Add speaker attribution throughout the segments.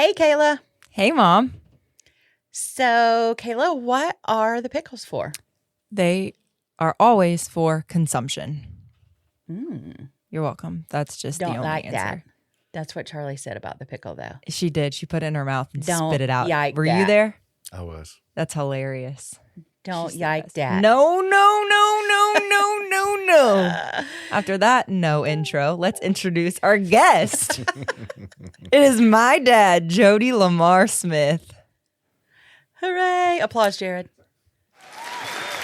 Speaker 1: Hey, Kayla.
Speaker 2: Hey, Mom.
Speaker 1: So, Kayla, what are the pickles for?
Speaker 2: They are always for consumption.
Speaker 1: Mm.
Speaker 2: You're welcome. That's just
Speaker 1: Don't
Speaker 2: the only
Speaker 1: like
Speaker 2: answer.
Speaker 1: that. That's what Charlie said about the pickle, though.
Speaker 2: She did. She put it in her mouth and
Speaker 1: Don't
Speaker 2: spit it out.
Speaker 1: yike
Speaker 2: Were
Speaker 1: that.
Speaker 2: you there?
Speaker 3: I was.
Speaker 2: That's hilarious.
Speaker 1: Don't
Speaker 2: She's the
Speaker 1: yike
Speaker 2: best.
Speaker 1: that.
Speaker 2: No. After that no intro, let's introduce our guest. It is my dad, Jody Lamar Smith.
Speaker 1: Hooray. Applause, Jared.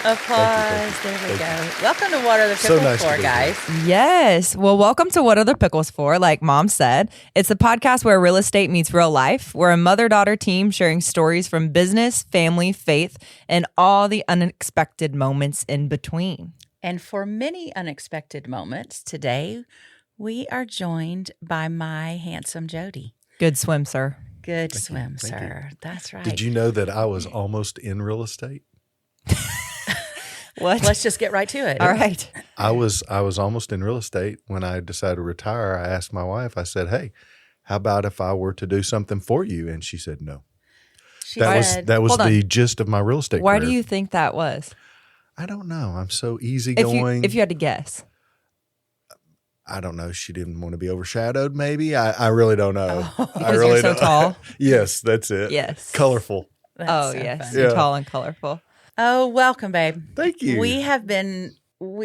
Speaker 1: Applause.
Speaker 3: Thank you.
Speaker 1: There we go. Welcome to What Are the
Speaker 3: So
Speaker 1: Pickles
Speaker 3: nice to
Speaker 1: For,
Speaker 3: be
Speaker 1: guys.
Speaker 2: Yes. Well, welcome to What Are the Pickles For? Like Mom said, it's a podcast where real estate meets real life. We're a mother-daughter team sharing stories from business, family, faith, and all the unexpected moments in between.
Speaker 1: And for many unexpected moments today, we are joined by my handsome Jody.
Speaker 2: Good swim, sir.
Speaker 1: Good
Speaker 3: Thank
Speaker 1: swim,
Speaker 3: you. Thank
Speaker 1: sir. That's right.
Speaker 3: Did you know that I was almost in real estate?
Speaker 2: What?
Speaker 1: Let's just get right to it.
Speaker 2: All right.
Speaker 3: I was almost in real estate when I decided to retire. I asked my wife, I said, "Hey, how about if I were to do something for you?" And she said, "No."
Speaker 1: She
Speaker 3: That
Speaker 1: said,
Speaker 3: was
Speaker 2: Hold on.
Speaker 3: the gist of my real estate
Speaker 2: Why
Speaker 3: career.
Speaker 2: do you think that was?
Speaker 3: I don't know. I'm so easygoing.
Speaker 2: If you had to guess.
Speaker 3: I don't know. She didn't want to be overshadowed, maybe. I really don't know.
Speaker 1: Oh.
Speaker 3: I
Speaker 2: Because
Speaker 3: really
Speaker 2: you're so
Speaker 3: don't.
Speaker 2: tall?
Speaker 3: Yes, that's it.
Speaker 2: Yes.
Speaker 3: Colorful.
Speaker 1: That's
Speaker 2: Oh,
Speaker 1: so
Speaker 2: yes.
Speaker 1: funny.
Speaker 2: You're
Speaker 3: Yeah.
Speaker 2: tall and colorful.
Speaker 1: Oh, welcome, babe.
Speaker 3: Thank you.
Speaker 1: We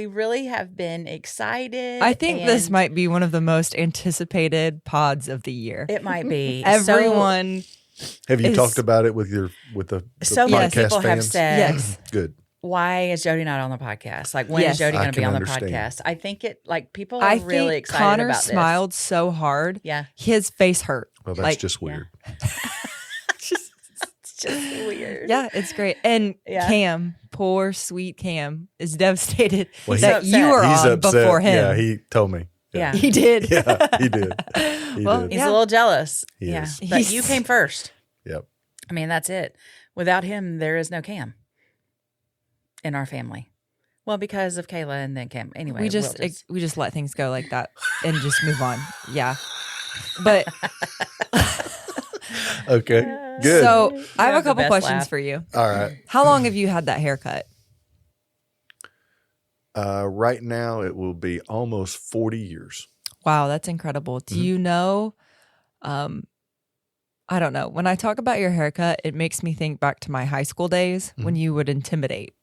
Speaker 1: really have been excited.
Speaker 2: I think this
Speaker 1: and
Speaker 2: might be one of the most anticipated pods of the year.
Speaker 1: It might be.
Speaker 2: Everyone,
Speaker 3: Have you
Speaker 2: is-
Speaker 3: talked about it with the
Speaker 1: So many
Speaker 3: podcast
Speaker 1: people have
Speaker 3: fans?
Speaker 1: said,
Speaker 2: yes.
Speaker 3: Good.
Speaker 1: why is Jody not on the podcast? Like, when is
Speaker 2: Yes.
Speaker 1: Jody
Speaker 3: I
Speaker 1: going to be
Speaker 3: can
Speaker 1: on the
Speaker 3: understand.
Speaker 1: podcast? I think people are
Speaker 2: I
Speaker 1: really
Speaker 2: think
Speaker 1: excited
Speaker 2: Connor
Speaker 1: about
Speaker 2: smiled so hard,
Speaker 1: this. Yeah.
Speaker 2: his face hurt.
Speaker 3: Well, that's
Speaker 2: Like,
Speaker 3: just weird.
Speaker 1: It's just weird.
Speaker 2: Yeah, it's great. And
Speaker 1: Yeah.
Speaker 2: Cam, poor sweet Cam, is devastated
Speaker 3: Well,
Speaker 2: that
Speaker 1: he's
Speaker 2: you were
Speaker 3: He's
Speaker 2: on
Speaker 3: upset.
Speaker 2: before him.
Speaker 3: Yeah, he told me.
Speaker 1: Yeah.
Speaker 2: He did.
Speaker 3: Yeah, he did. He
Speaker 2: Well,
Speaker 3: did.
Speaker 1: He's
Speaker 2: Yeah.
Speaker 1: a little jealous.
Speaker 3: He
Speaker 1: yeah.
Speaker 3: is.
Speaker 1: But you came first.
Speaker 3: Yep.
Speaker 1: I mean, that's it. Without him, there is no Cam in our family. Well, because of Kayla and then Cam. Anyway,
Speaker 2: we just let things go like that and just move on. Yeah. But
Speaker 3: Okay. Good.
Speaker 2: so I have
Speaker 1: have
Speaker 2: a
Speaker 1: the
Speaker 2: couple
Speaker 1: best
Speaker 2: questions
Speaker 1: laugh.
Speaker 2: for you.
Speaker 3: All right.
Speaker 2: How long have you had that haircut?
Speaker 3: Right now, it will be almost 40 years.
Speaker 2: Wow, that's incredible. Do you know, I don't know. When I talk about your haircut, it makes me think back to my high school days when you would intimidate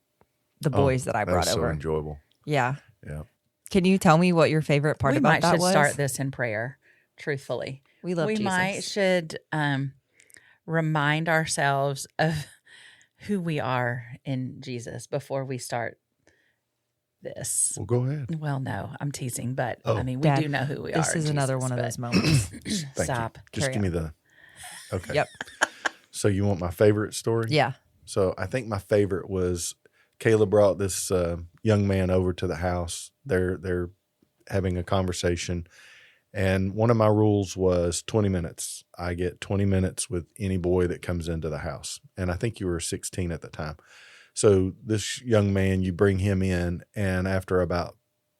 Speaker 2: the boys that I
Speaker 3: That
Speaker 2: brought
Speaker 3: was so
Speaker 2: over.
Speaker 3: enjoyable.
Speaker 2: Yeah.
Speaker 3: Yeah.
Speaker 2: Can you tell me what your favorite part
Speaker 1: we
Speaker 2: about
Speaker 1: might
Speaker 2: that
Speaker 1: should
Speaker 2: was?
Speaker 1: start this in prayer, truthfully.
Speaker 2: We love
Speaker 1: we
Speaker 2: Jesus.
Speaker 1: might should remind ourselves of who we are in Jesus before we start this.
Speaker 3: Well, go ahead.
Speaker 1: Well, no, I'm teasing, but
Speaker 3: Oh.
Speaker 1: I mean, we
Speaker 2: Dad,
Speaker 1: do know who we are.
Speaker 2: This is
Speaker 1: in
Speaker 2: another
Speaker 1: Jesus,
Speaker 2: one of
Speaker 1: but
Speaker 2: those moments.
Speaker 3: Thank
Speaker 1: Stop.
Speaker 3: you. Just
Speaker 2: Carry
Speaker 3: give me the. Okay.
Speaker 2: Yep.
Speaker 3: So you want my favorite story?
Speaker 2: Yeah.
Speaker 3: So I think my favorite was Kayla brought this young man over to the house. They're having a conversation, and one of my rules was 20 minutes. I get 20 minutes with any boy that comes into the house, and I think you were 16 at the time. So this young man, you bring him in, and after about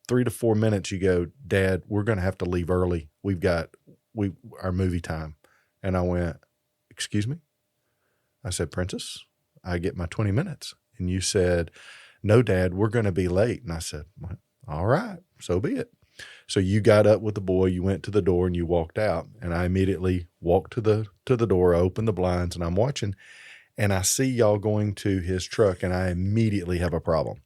Speaker 3: 3 to 4 minutes, you go, "Dad, we're going to have to leave early. We've got our movie time." And I went, "Excuse me?" I said, "Princess, I get my 20 minutes." And you said, "No, Dad, we're going to be late." And I said, "Well, all right, so be it." So you got up with the boy, you went to the door, and you walked out. And I immediately walked to the door, opened the blinds, and I'm watching. And I see y'all going to his truck, and I immediately have a problem.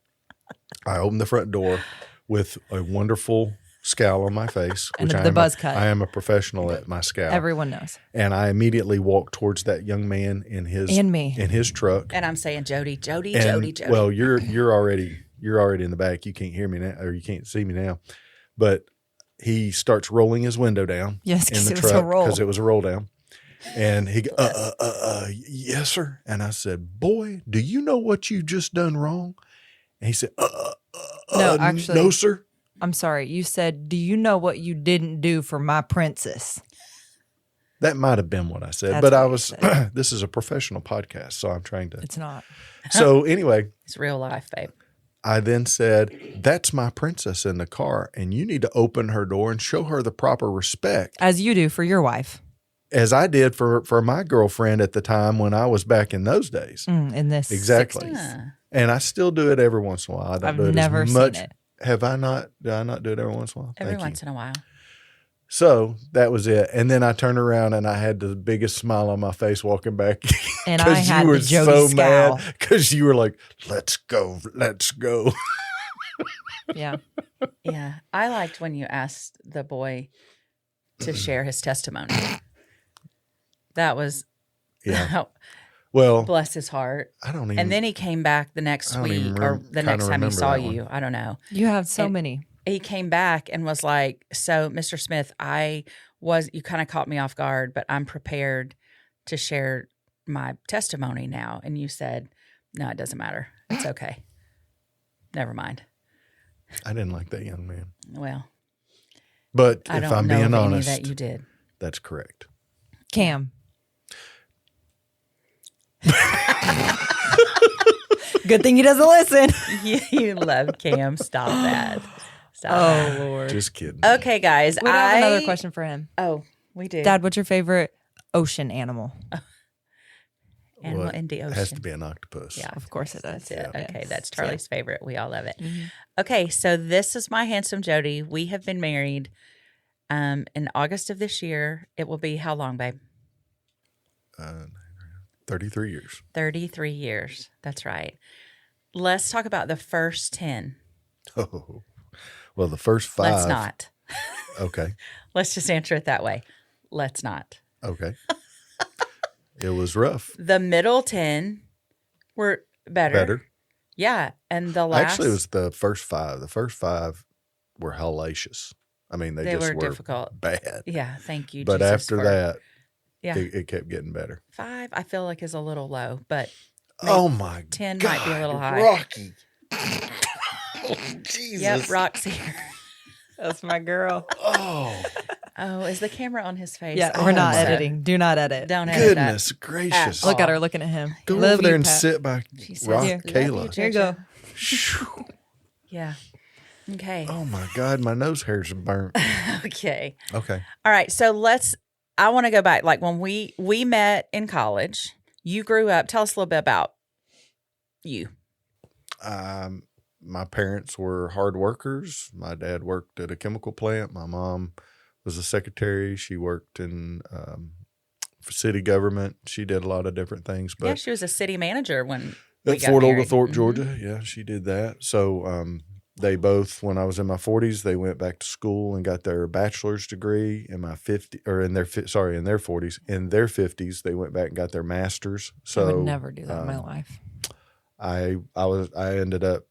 Speaker 3: I open the front door with a wonderful scowl on my face,
Speaker 2: And
Speaker 3: which
Speaker 2: the buzz cut.
Speaker 3: I am a professional at my scowl.
Speaker 2: Everyone knows.
Speaker 3: And I immediately walked towards that young man in his
Speaker 2: And me.
Speaker 3: in his truck.
Speaker 1: And I'm saying, Jody.
Speaker 3: And, well, you're already in the back. You can't hear me now, or you can't see me now. But he starts rolling his window down.
Speaker 2: Yes,
Speaker 3: in
Speaker 2: 'cause
Speaker 3: the
Speaker 2: it was a
Speaker 3: truck
Speaker 2: roll.
Speaker 3: because it was a roll down. And he yes, sir. And I said, "Boy, do you know what you just done wrong?" And he said,
Speaker 2: No, actually-
Speaker 3: no, sir."
Speaker 2: I'm sorry. You said, "Do you know what you didn't do for my princess?"
Speaker 3: That might have been what I said,
Speaker 2: That's
Speaker 3: but
Speaker 2: what
Speaker 3: I
Speaker 2: you
Speaker 3: was.
Speaker 2: said.
Speaker 3: This is a professional podcast, so I'm trying to.
Speaker 2: It's not.
Speaker 3: So anyway,
Speaker 1: It's real life, babe.
Speaker 3: I then said, "That's my princess in the car, and you need to open her door and show her the proper respect."
Speaker 2: As you do for your wife.
Speaker 3: as I did for my girlfriend at the time when I was back in those days.
Speaker 2: In this
Speaker 3: Exactly.
Speaker 2: 60s.
Speaker 3: And I still do it every once in a while. I don't
Speaker 2: I've
Speaker 3: do it
Speaker 2: never
Speaker 3: as
Speaker 2: seen
Speaker 3: much.
Speaker 2: it.
Speaker 3: Have I not? Did I not do it every once in a while?
Speaker 1: Every once in a while.
Speaker 3: So that was it. And then I turned around and I had the biggest smile on my face walking back.
Speaker 2: And I had
Speaker 3: you were
Speaker 2: the Jody
Speaker 3: so
Speaker 2: scowl.
Speaker 3: mad because you were like, let's go, let's go.
Speaker 2: Yeah.
Speaker 1: Yeah. I liked when you asked the boy to share his testimony. That was,
Speaker 3: Yeah. Well,
Speaker 1: bless his heart.
Speaker 3: I don't even.
Speaker 1: And then he came back the next
Speaker 3: I don't even
Speaker 1: week or the
Speaker 3: kinda
Speaker 1: next time he
Speaker 3: remember
Speaker 1: saw
Speaker 3: that
Speaker 1: you.
Speaker 3: one.
Speaker 1: I don't know.
Speaker 2: You have so
Speaker 1: And-
Speaker 2: many.
Speaker 1: He came back and was like, so, Mr. Smith, you kind of caught me off guard, but I'm prepared to share my testimony now. And you said, no, it doesn't matter. It's okay. Never mind.
Speaker 3: I didn't like that young man.
Speaker 1: Well,
Speaker 3: But
Speaker 1: I
Speaker 3: if
Speaker 1: don't
Speaker 3: I'm
Speaker 1: know
Speaker 3: being
Speaker 1: of any
Speaker 3: honest,
Speaker 1: that you did.
Speaker 3: that's correct.
Speaker 2: Cam. Good thing he doesn't listen.
Speaker 1: You love Cam. Stop that. Stop that.
Speaker 2: Lord.
Speaker 3: Just kidding.
Speaker 1: Okay, guys.
Speaker 2: We have another question for him.
Speaker 1: Oh, we do.
Speaker 2: Dad, what's your favorite ocean animal?
Speaker 1: Animal
Speaker 3: Well,
Speaker 1: in the
Speaker 3: it
Speaker 1: ocean.
Speaker 3: has to be an octopus.
Speaker 1: Yeah,
Speaker 2: Of course it does.
Speaker 1: That's it.
Speaker 2: Yeah.
Speaker 1: Okay,
Speaker 2: Yes.
Speaker 1: that's Charlie's favorite. We all love it.
Speaker 2: Mhm.
Speaker 1: Okay, so this is my handsome Jody. We have been married in August of this year. It will be how long, babe?
Speaker 3: 33 years.
Speaker 1: 33 years. That's right. Let's talk about the first 10.
Speaker 3: Oh, well, the first 5.
Speaker 1: Let's not.
Speaker 3: Okay.
Speaker 1: Let's just answer it that way. Let's not.
Speaker 3: Okay. It was rough.
Speaker 1: The middle 10 were better. Yeah, and the last
Speaker 3: Actually, it was the first 5. The first 5 were hellacious. I mean, they just
Speaker 1: were
Speaker 3: were
Speaker 1: difficult.
Speaker 3: bad.
Speaker 1: Yeah, thank you.
Speaker 3: But
Speaker 1: Jesus,
Speaker 3: after
Speaker 1: for-
Speaker 3: that,
Speaker 1: yeah,
Speaker 3: it kept getting better.
Speaker 1: 5 I feel like is a little low, but
Speaker 3: Oh my
Speaker 1: 10
Speaker 3: God.
Speaker 1: might be a little high.
Speaker 3: Rocky. Jesus.
Speaker 1: Yep, Roxy.
Speaker 2: That's my girl.
Speaker 3: Oh,
Speaker 1: Oh, is the camera on his face?
Speaker 2: Yeah,
Speaker 1: I
Speaker 2: we're
Speaker 1: hope
Speaker 2: not
Speaker 1: so.
Speaker 2: editing. Do not edit.
Speaker 1: Don't edit
Speaker 3: goodness gracious.
Speaker 1: all.
Speaker 2: Look at her looking at him.
Speaker 3: Go
Speaker 2: Love
Speaker 3: over there
Speaker 2: you,
Speaker 3: and
Speaker 2: Pat.
Speaker 3: sit by
Speaker 1: She says,
Speaker 3: Rock
Speaker 2: Here.
Speaker 1: "Love
Speaker 3: Kayla.
Speaker 1: you,
Speaker 2: Here you go.
Speaker 3: Phew.
Speaker 1: Yeah. Okay.
Speaker 3: Oh my God, my nose hair's burnt.
Speaker 1: Okay.
Speaker 3: Okay.
Speaker 1: All right. So I want to go back. Like when we met in college, you grew up. Tell us a little bit about you.
Speaker 3: My parents were hard workers. My dad worked at a chemical plant. My mom was a secretary. She worked in for city government. She did a lot of different things. But
Speaker 1: Yeah, she was a city manager when we
Speaker 3: at
Speaker 1: got
Speaker 3: Fort
Speaker 1: married.
Speaker 3: Oglethorpe,
Speaker 1: Mhm.
Speaker 3: Georgia. Yeah, she did that. So they both, when I was in my 40s, they went back to school and got their bachelor's degree. In my 50, or in their 40s, in their 50s, they went back and got their master's. So
Speaker 2: I would never do that in my life.
Speaker 3: I ended up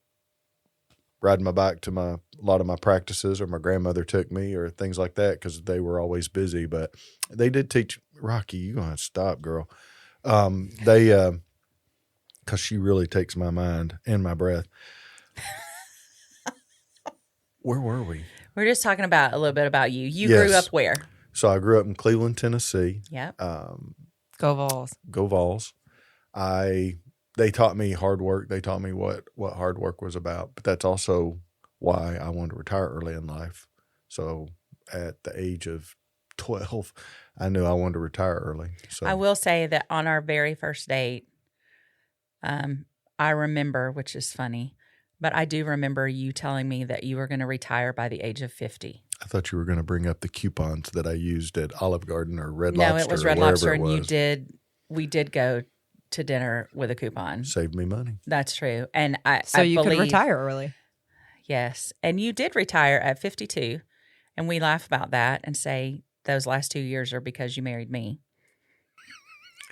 Speaker 3: riding my bike to a lot of my practices, or my grandmother took me, or things like that, because they were always busy. But they did teach Rocky. You gonna have to stop, girl. Because she really takes my mind and my breath. Where were we?
Speaker 1: We're just talking about a little bit about you. You
Speaker 3: Yes.
Speaker 1: grew up where?
Speaker 3: So I grew up in Cleveland, Tennessee.
Speaker 1: Yep.
Speaker 2: Go Vols.
Speaker 3: Go Vols. They taught me hard work. They taught me what hard work was about. But that's also why I wanted to retire early in life. So at the age of 12, I knew I wanted to retire early. So
Speaker 1: I will say that on our very first date, I remember, which is funny, but I do remember you telling me that you were going to retire by the age of 50.
Speaker 3: I thought you were going to bring up the coupons that I used at Olive Garden or Red
Speaker 1: No,
Speaker 3: Lobster.
Speaker 1: it was
Speaker 3: or
Speaker 1: Red
Speaker 3: wherever
Speaker 1: Lobster,
Speaker 3: it
Speaker 1: and
Speaker 3: was.
Speaker 1: we did go to dinner with a coupon.
Speaker 3: Saved me money.
Speaker 1: That's true. And
Speaker 2: So
Speaker 1: I
Speaker 2: you could
Speaker 1: believe,
Speaker 2: retire early.
Speaker 1: Yes. And you did retire at 52. And we laugh about that and say those last 2 years are because you married me.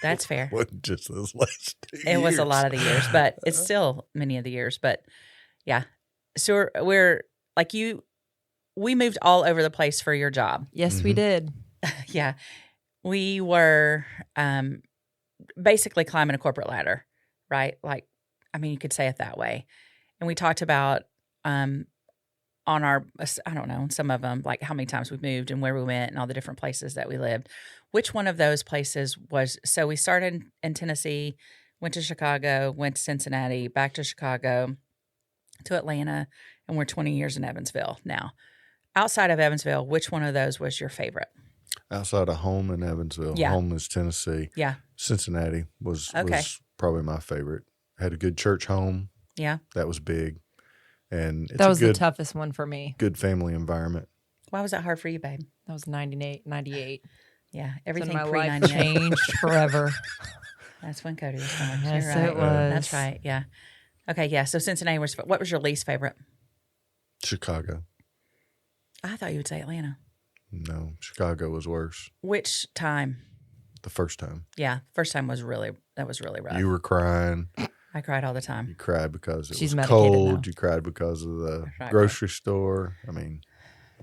Speaker 1: That's fair.
Speaker 3: Wasn't just those last 2 years.
Speaker 1: It was a lot of the years, but it's still many of the years. But yeah. So we're like you, we moved all over the place for your job.
Speaker 2: Yes, we
Speaker 3: Mhm.
Speaker 2: did.
Speaker 1: Yeah. We were basically climbing a corporate ladder, right? Like, I mean, you could say it that way. And we talked about on our, I don't know, some of them, like how many times we moved and where we went and all the different places that we lived. Which one of those places was, so we started in Tennessee, went to Chicago, went to Cincinnati, back to Chicago, to Atlanta, and we're 20 years in Evansville now. Outside of Evansville, which one of those was your favorite?
Speaker 3: Outside of home in Evansville.
Speaker 1: Yeah.
Speaker 3: Home is Tennessee.
Speaker 1: Yeah.
Speaker 3: Cincinnati was
Speaker 1: Okay.
Speaker 3: probably my favorite. Had a good church home.
Speaker 1: Yeah.
Speaker 3: That was big. And it's
Speaker 2: That was
Speaker 3: a good,
Speaker 2: the toughest one for me.
Speaker 3: good family environment.
Speaker 1: Why was that hard for you, babe?
Speaker 2: That was 98.
Speaker 1: Yeah.
Speaker 2: So
Speaker 1: Everything
Speaker 2: my
Speaker 1: pre
Speaker 2: life
Speaker 1: 98.
Speaker 2: changed forever.
Speaker 1: That's when Cody was born.
Speaker 2: Yes,
Speaker 1: You're right.
Speaker 2: it was.
Speaker 1: That's right. Yeah. Okay. Yeah. So Cincinnati was. What was your least favorite?
Speaker 3: Chicago.
Speaker 1: I thought you would say Atlanta.
Speaker 3: No, Chicago was worse.
Speaker 1: Which time?
Speaker 3: The first time.
Speaker 1: Yeah. First time was really rough.
Speaker 3: You were crying.
Speaker 1: I cried all the
Speaker 3: You
Speaker 1: time.
Speaker 3: cried because it
Speaker 2: She's
Speaker 3: was
Speaker 2: medicated
Speaker 3: cold.
Speaker 2: now.
Speaker 3: You cried because of the
Speaker 1: Right.
Speaker 3: grocery store. I mean,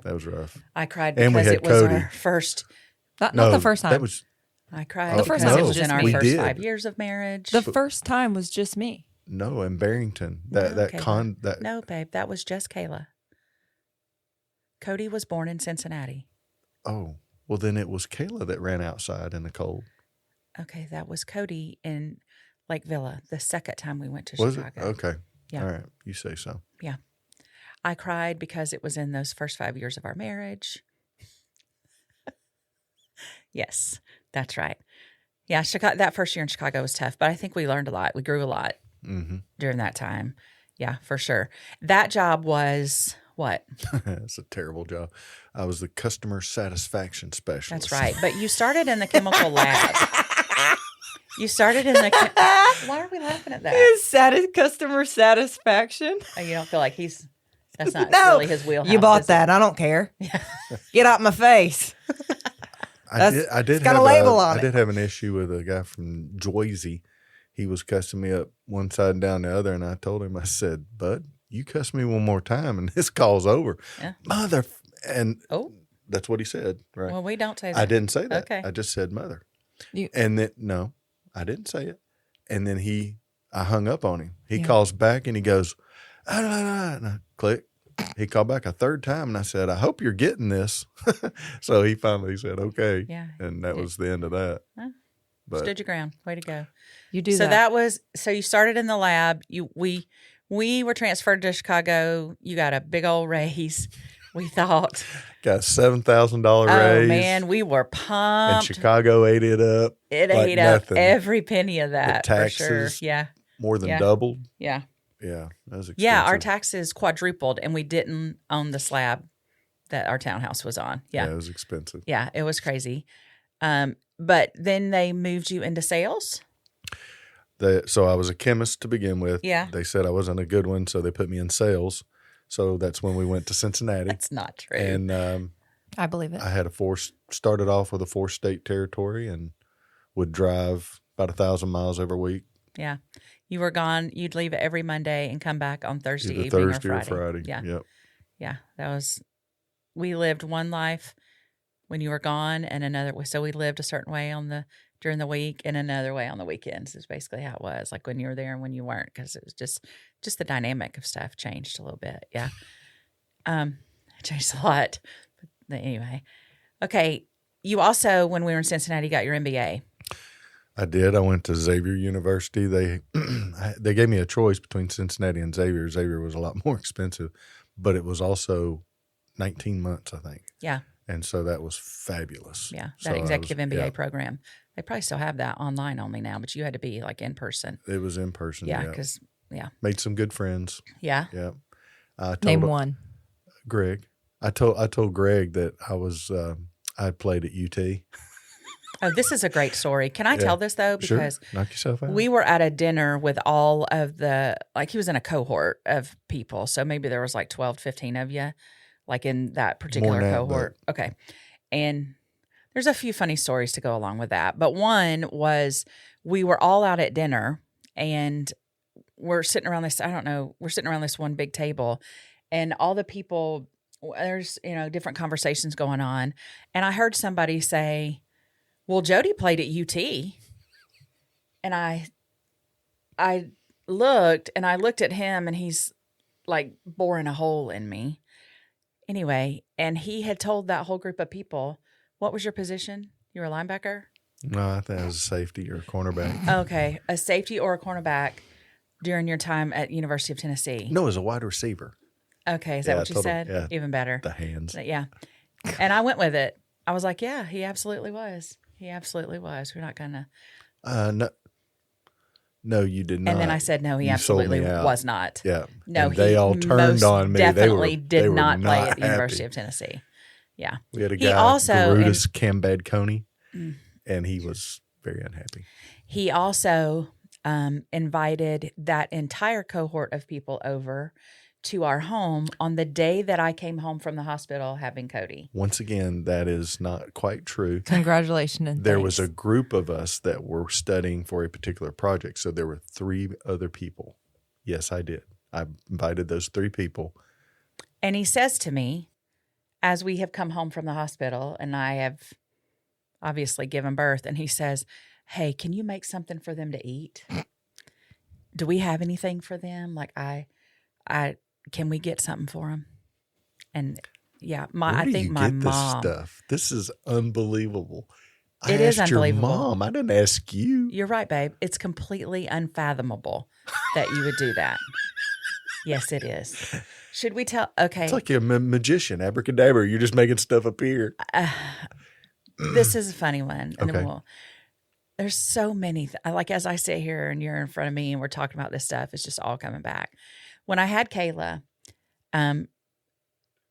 Speaker 3: that was rough.
Speaker 1: I cried
Speaker 3: And we
Speaker 1: because
Speaker 3: had
Speaker 1: it was
Speaker 3: Cody.
Speaker 1: our first.
Speaker 2: Not
Speaker 3: No,
Speaker 2: the first time.
Speaker 3: That was
Speaker 1: I cried
Speaker 3: The
Speaker 1: because
Speaker 3: first
Speaker 1: it
Speaker 3: time
Speaker 1: was
Speaker 3: was
Speaker 1: in
Speaker 2: just
Speaker 1: our
Speaker 2: me.
Speaker 1: first
Speaker 3: We did.
Speaker 1: 5 years of marriage.
Speaker 2: The first time was just me.
Speaker 3: no in Barrington. That
Speaker 1: No, Kayla.
Speaker 3: that
Speaker 1: No, babe, that was just Kayla. Cody was born in Cincinnati.
Speaker 3: Oh, well then it was Kayla that ran outside in the cold.
Speaker 1: Okay, that was Cody in Lake Villa the second time we went to
Speaker 3: Was
Speaker 1: Chicago.
Speaker 3: it? Okay.
Speaker 1: Yeah.
Speaker 3: All right. You say so.
Speaker 1: I cried because it was in those first 5 years of our marriage. Yes, that's right. Yeah, Chicago, that first year in Chicago was tough, but I think we learned a lot. We grew a lot
Speaker 3: Mm-hmm.
Speaker 1: during that time. Yeah, for sure. That job was what?
Speaker 3: It's a terrible job. I was the customer satisfaction specialist.
Speaker 1: That's right. But you started in the chemical lab. You started in the. Why are we laughing at that?
Speaker 2: Customer satisfaction.
Speaker 1: Oh, you don't feel like that's not
Speaker 2: No.
Speaker 1: really his wheelhouse.
Speaker 2: You bought
Speaker 1: is it?
Speaker 2: that. I don't care. Get out my face.
Speaker 3: I did
Speaker 2: it's got
Speaker 3: have
Speaker 2: a label on
Speaker 3: I
Speaker 2: it.
Speaker 3: did have an issue with a guy from Jody. He was cussing me up one side and down the other, and I told him, I said, "Bud, you cuss me one more time, and this call's over."
Speaker 1: Yeah.
Speaker 3: Mother, and
Speaker 1: Oh,
Speaker 3: that's what he said. Right?
Speaker 1: well, we don't say that.
Speaker 3: I didn't say that.
Speaker 1: Okay.
Speaker 3: I just said mother.
Speaker 2: You-
Speaker 3: And then no, I didn't say it. And then I hung up on him. He
Speaker 2: Yeah.
Speaker 3: calls back and he goes, and I click. He called back a third time, and I said, "I hope you're getting this." So he finally said, "Okay,"
Speaker 1: Yeah.
Speaker 3: and that was the end of that.
Speaker 1: Huh.
Speaker 3: But
Speaker 1: Stood your ground. Way to go.
Speaker 2: You do
Speaker 1: So
Speaker 2: that.
Speaker 1: so you started in the lab. We were transferred to Chicago. You got a big old raise. We thought,
Speaker 3: got a $7,000
Speaker 1: oh
Speaker 3: raise.
Speaker 1: man, we were
Speaker 3: and
Speaker 1: pumped.
Speaker 3: Chicago ate it up.
Speaker 1: It
Speaker 3: like
Speaker 1: ate up
Speaker 3: nothing.
Speaker 1: every penny of that for sure.
Speaker 3: taxes.
Speaker 1: Yeah.
Speaker 3: More than
Speaker 1: Yeah.
Speaker 3: doubled.
Speaker 1: Yeah.
Speaker 3: Yeah, that was expensive.
Speaker 1: Yeah. Our taxes quadrupled and we didn't own the slab that our townhouse was on. Yeah.
Speaker 3: it was expensive.
Speaker 1: Yeah. It was crazy. But then they moved you into sales.
Speaker 3: So I was a chemist to begin with.
Speaker 1: Yeah.
Speaker 3: They said I wasn't a good one, so they put me in sales. So that's when we went to Cincinnati.
Speaker 1: That's not true.
Speaker 3: And
Speaker 2: I believe it.
Speaker 3: I had started off with a 4-state territory and would drive about 1,000 miles every week.
Speaker 1: Yeah. You were gone. You'd leave every Monday and come back on Thursday
Speaker 3: Either
Speaker 1: evening
Speaker 3: Thursday
Speaker 1: or Friday.
Speaker 3: Yeah.
Speaker 1: Yeah.
Speaker 3: Yep.
Speaker 1: Yeah. We lived one life when you were gone and another. So we lived a certain way during the week and another way on the weekends is basically how it was, like when you were there and when you weren't, because it was just the dynamic of stuff changed a little bit. Yeah. It changed a lot. But anyway. Okay. You also, when we were in Cincinnati, got your MBA.
Speaker 3: I did. I went to Xavier University. They they gave me a choice between Cincinnati and Xavier. Xavier was a lot more expensive, but it was also 19 months, I think.
Speaker 1: Yeah.
Speaker 3: And so that was fabulous.
Speaker 1: Yeah.
Speaker 3: So
Speaker 1: That
Speaker 3: I
Speaker 1: executive
Speaker 3: was-
Speaker 1: MBA
Speaker 3: yeah,
Speaker 1: program. They probably still have that online only now, but you had to be like in person.
Speaker 3: It was in person.
Speaker 1: Yeah.
Speaker 3: Yeah.
Speaker 1: Because,
Speaker 3: Made some good friends.
Speaker 1: yeah.
Speaker 3: Yeah. I told
Speaker 2: Name one.
Speaker 3: Greg. I told Greg that I was I played at UT.
Speaker 1: Oh, this is a great story. Can I tell this though? Because
Speaker 3: Sure. Knock yourself out.
Speaker 1: we were at a dinner with all of he was in a cohort of people. So maybe there was like 12, 15 of you, like in that particular
Speaker 3: More than that,
Speaker 1: cohort. Okay. And there's a few funny stories to go along with that. But one was we were all out at dinner and we're sitting around this one big table and all the people, there's, different conversations going on. And I heard somebody say, well, Jody played at UT. And I looked at him and he's like boring a hole in me. Anyway, and he had told that whole group of people, what was your position? You were a linebacker?
Speaker 3: No, I think I was a safety or a cornerback.
Speaker 1: Okay. A safety or a cornerback during your time at University of Tennessee.
Speaker 3: No, it was a wide receiver.
Speaker 1: Okay. Is that
Speaker 3: Yeah,
Speaker 1: what you
Speaker 3: total-
Speaker 1: said?
Speaker 3: yeah.
Speaker 1: Even better.
Speaker 3: The hands.
Speaker 1: Yeah. And I went with it. I was like, yeah, he absolutely was. He absolutely was. We're not going to.
Speaker 3: No, you did not.
Speaker 1: And then I said, no, he
Speaker 3: You sold
Speaker 1: absolutely
Speaker 3: me out.
Speaker 1: was not.
Speaker 3: Yeah.
Speaker 1: No,
Speaker 3: and they all turned
Speaker 1: most
Speaker 3: on me.
Speaker 1: Definitely
Speaker 3: they
Speaker 1: did
Speaker 3: were
Speaker 1: not play at the
Speaker 3: happy.
Speaker 1: University of Tennessee. Yeah.
Speaker 3: We had a
Speaker 1: He
Speaker 3: guy,
Speaker 1: also-
Speaker 3: Garudas Cambad-Coney, and he was very unhappy.
Speaker 1: He also invited that entire cohort of people over to our home on the day that I came home from the hospital having Cody.
Speaker 3: Once again, that is not quite true.
Speaker 2: Congratulations. And
Speaker 3: There
Speaker 2: thanks.
Speaker 3: was a group of us that were studying for a particular project. So there were 3 other people. Yes, I did. I invited those 3 people.
Speaker 1: And he says to me, as we have come home from the hospital and I have obviously given birth, and he says, hey, can you make something for them to eat? Do we have anything for them? Like can we get something for them? And yeah, I
Speaker 3: Where do
Speaker 1: think
Speaker 3: you
Speaker 1: my
Speaker 3: get
Speaker 1: mom.
Speaker 3: this stuff? This is unbelievable. I
Speaker 1: It is
Speaker 3: asked
Speaker 1: unbelievable.
Speaker 3: Your mom. I didn't ask you.
Speaker 1: You're right, babe. It's completely unfathomable that you would do that. Yes, it is. Should we tell? Okay.
Speaker 3: It's like you're a magician, abracadabra. You're just making stuff appear.
Speaker 1: This is a funny one. And
Speaker 3: Okay.
Speaker 1: then there's so many. Like as I sit here and you're in front of me and we're talking about this stuff, it's just all coming back. When I had Kayla,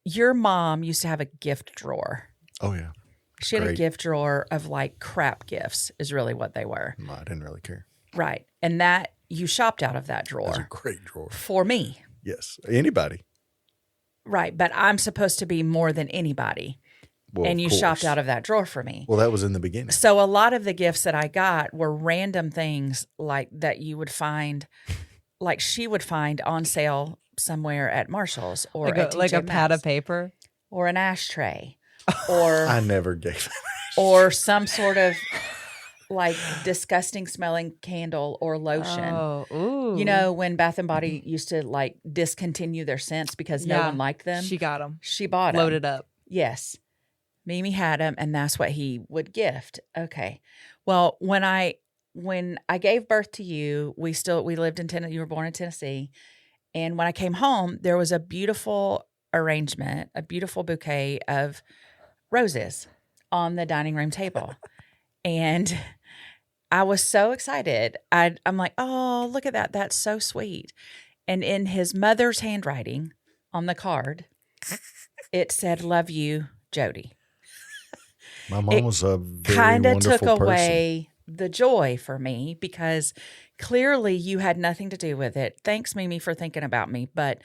Speaker 1: your mom used to have a gift drawer.
Speaker 3: Oh, yeah.
Speaker 1: She had a
Speaker 3: Great.
Speaker 1: gift drawer of like crap gifts is really what they were.
Speaker 3: No, I didn't really care.
Speaker 1: Right. And that you shopped out of that
Speaker 3: It was a
Speaker 1: drawer
Speaker 3: great drawer.
Speaker 1: for me.
Speaker 3: Yes. Anybody.
Speaker 1: Right. But I'm supposed to be more than anybody.
Speaker 3: Well,
Speaker 1: And
Speaker 3: of
Speaker 1: you
Speaker 3: course.
Speaker 1: shopped out of that drawer for me.
Speaker 3: Well, that was in the beginning.
Speaker 1: So a lot of the gifts that I got were random things like that you would find, like she would find on sale somewhere at Marshall's or at
Speaker 2: like a
Speaker 1: TJ
Speaker 2: pad of
Speaker 1: Maxx,
Speaker 2: paper.
Speaker 1: or an ashtray or
Speaker 3: I never gave it.
Speaker 1: or some sort of like disgusting smelling candle or lotion.
Speaker 2: Oh, ooh.
Speaker 1: You know, when Bath and Body used to like discontinue their scents because no
Speaker 2: Yeah.
Speaker 1: one liked them.
Speaker 2: She got them.
Speaker 1: She bought them.
Speaker 2: Loaded up.
Speaker 1: Yes. Mimi had him, and that's what he would gift. Okay. Well, when I gave birth to you, we lived in Tennessee. You were born in Tennessee. And when I came home, there was a beautiful arrangement, a beautiful bouquet of roses on the dining room table. And I was so excited. I'm like, oh, look at that. That's so sweet. And in his mother's handwriting on the card, it said, love you, Jody.
Speaker 3: My mom was a very
Speaker 1: Kind of
Speaker 3: wonderful
Speaker 1: took
Speaker 3: person.
Speaker 1: away the joy for me because clearly you had nothing to do with it. Thanks, Mimi, for thinking about me. But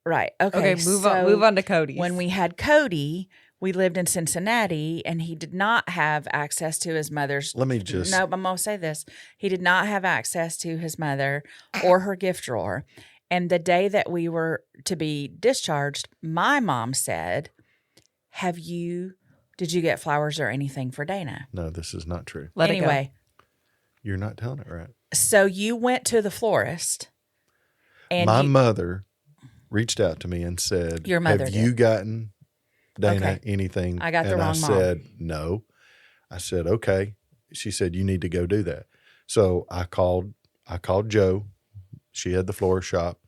Speaker 1: right. Okay.
Speaker 2: Move
Speaker 1: so
Speaker 2: on to Cody's.
Speaker 1: When we had Cody, we lived in Cincinnati and he did not have access to his mother's.
Speaker 3: Let me just.
Speaker 1: No, I'm going to say this. He did not have access to his mother or her gift drawer. And the day that we were to be discharged, my mom said, did you get flowers or anything for Dana?
Speaker 3: No, this is not true.
Speaker 2: Let it go.
Speaker 1: Anyway,
Speaker 3: You're not telling it right.
Speaker 1: so you went to the florist and
Speaker 3: My mother reached out to me and said,
Speaker 1: Your mother
Speaker 3: have
Speaker 1: did.
Speaker 3: you gotten Dana
Speaker 1: Okay.
Speaker 3: anything?
Speaker 1: I got the
Speaker 3: and
Speaker 1: wrong
Speaker 3: I
Speaker 1: mom.
Speaker 3: said, no. I said, okay. She said, you need to go do that. So I called Joe. She had the florist shop.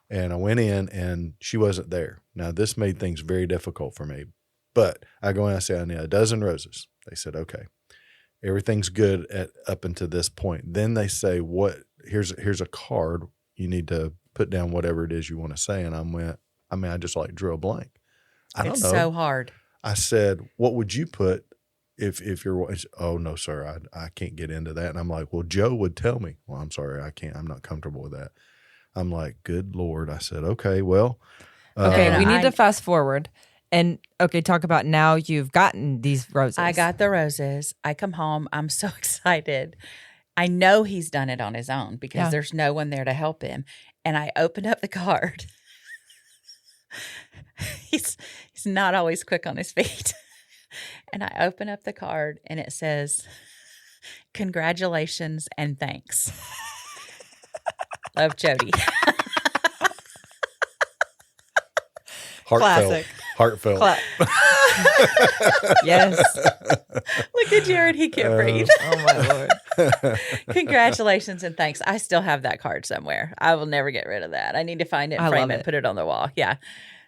Speaker 3: And I went in and she wasn't there. Now, this made things very difficult for me. But I go in and I say, I need a dozen roses. They said, okay. Everything's good up until this point. Then they say, here's a card. You need to put down whatever it is you want to say. And I just like drew a blank. I don't
Speaker 1: it's
Speaker 3: know.
Speaker 1: so hard.
Speaker 3: I said, what would you put if you're, oh no, sir, I can't get into that. And I'm like, well, Joe would tell me. Well, I'm sorry, I can't, I'm not comfortable with that. I'm like, good Lord. I said, okay, well.
Speaker 2: Okay,
Speaker 1: No,
Speaker 2: we need
Speaker 1: I-
Speaker 2: to fast forward. And talk about now you've gotten these roses.
Speaker 1: I got the roses. I come home. I'm so excited. I know he's done it on his own because
Speaker 2: Yeah.
Speaker 1: there's no one there to help him. And I opened up the card. He's not always quick on his feet. And I open up the card and it says, congratulations and thanks. Love, Jody.
Speaker 2: Classic.
Speaker 3: Heartfelt.
Speaker 2: Clap. Yes.
Speaker 1: Look at Jared. He can't breathe.
Speaker 2: Oh my Lord.
Speaker 1: Congratulations and thanks. I still have that card somewhere. I will never get rid of that. I need to find it and
Speaker 2: I
Speaker 1: frame
Speaker 2: love
Speaker 1: it
Speaker 2: it.
Speaker 1: and put it on the wall. Yeah.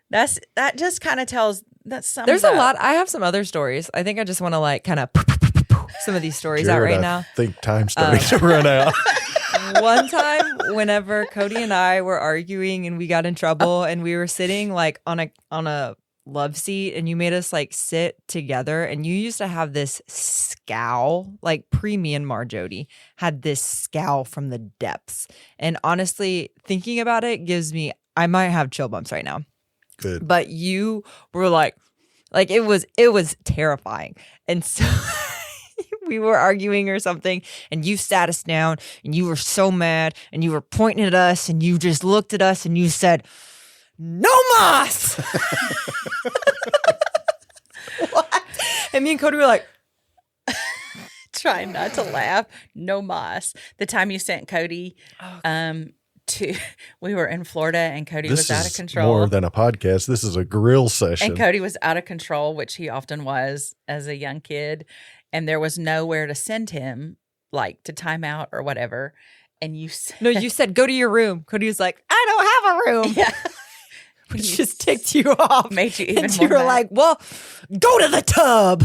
Speaker 1: That just kind of tells That sums
Speaker 2: There's a
Speaker 1: up.
Speaker 2: lot. I have some other stories. I think I just want to like kind of some of these stories out
Speaker 3: Jared,
Speaker 2: right
Speaker 3: I
Speaker 2: now.
Speaker 3: think time's starting to run out.
Speaker 2: One time, whenever Cody and I were arguing and we got in trouble, and we were sitting like on a love seat, and you made us like sit together, and you used to have this scowl, like pre-Myanmar Jody had this scowl from the depths. And honestly, thinking about it I might have chill bumps right now.
Speaker 3: Good.
Speaker 2: But you were like it was terrifying. And so we were arguing or something, and you sat us down, and you were so mad, and you were pointing at us, and you just looked at us, and you said, "No mas." What? And me and Cody were like,
Speaker 1: Trying not to laugh. No mas. The time you sent Cody we were in Florida, and Cody
Speaker 3: This
Speaker 1: was out of
Speaker 3: is
Speaker 1: control.
Speaker 3: more than a podcast. This is a grill session.
Speaker 1: And Cody was out of control, which he often was as a young kid. And there was nowhere to send him, like to time out or whatever. And you said,
Speaker 2: "No," you said, "Go to your room." Cody was like, "I don't have a room."
Speaker 1: yeah.
Speaker 2: Which just ticked you off.
Speaker 1: Made you even
Speaker 2: and
Speaker 1: more
Speaker 2: you were
Speaker 1: mad.
Speaker 2: like, "Well, go to the tub."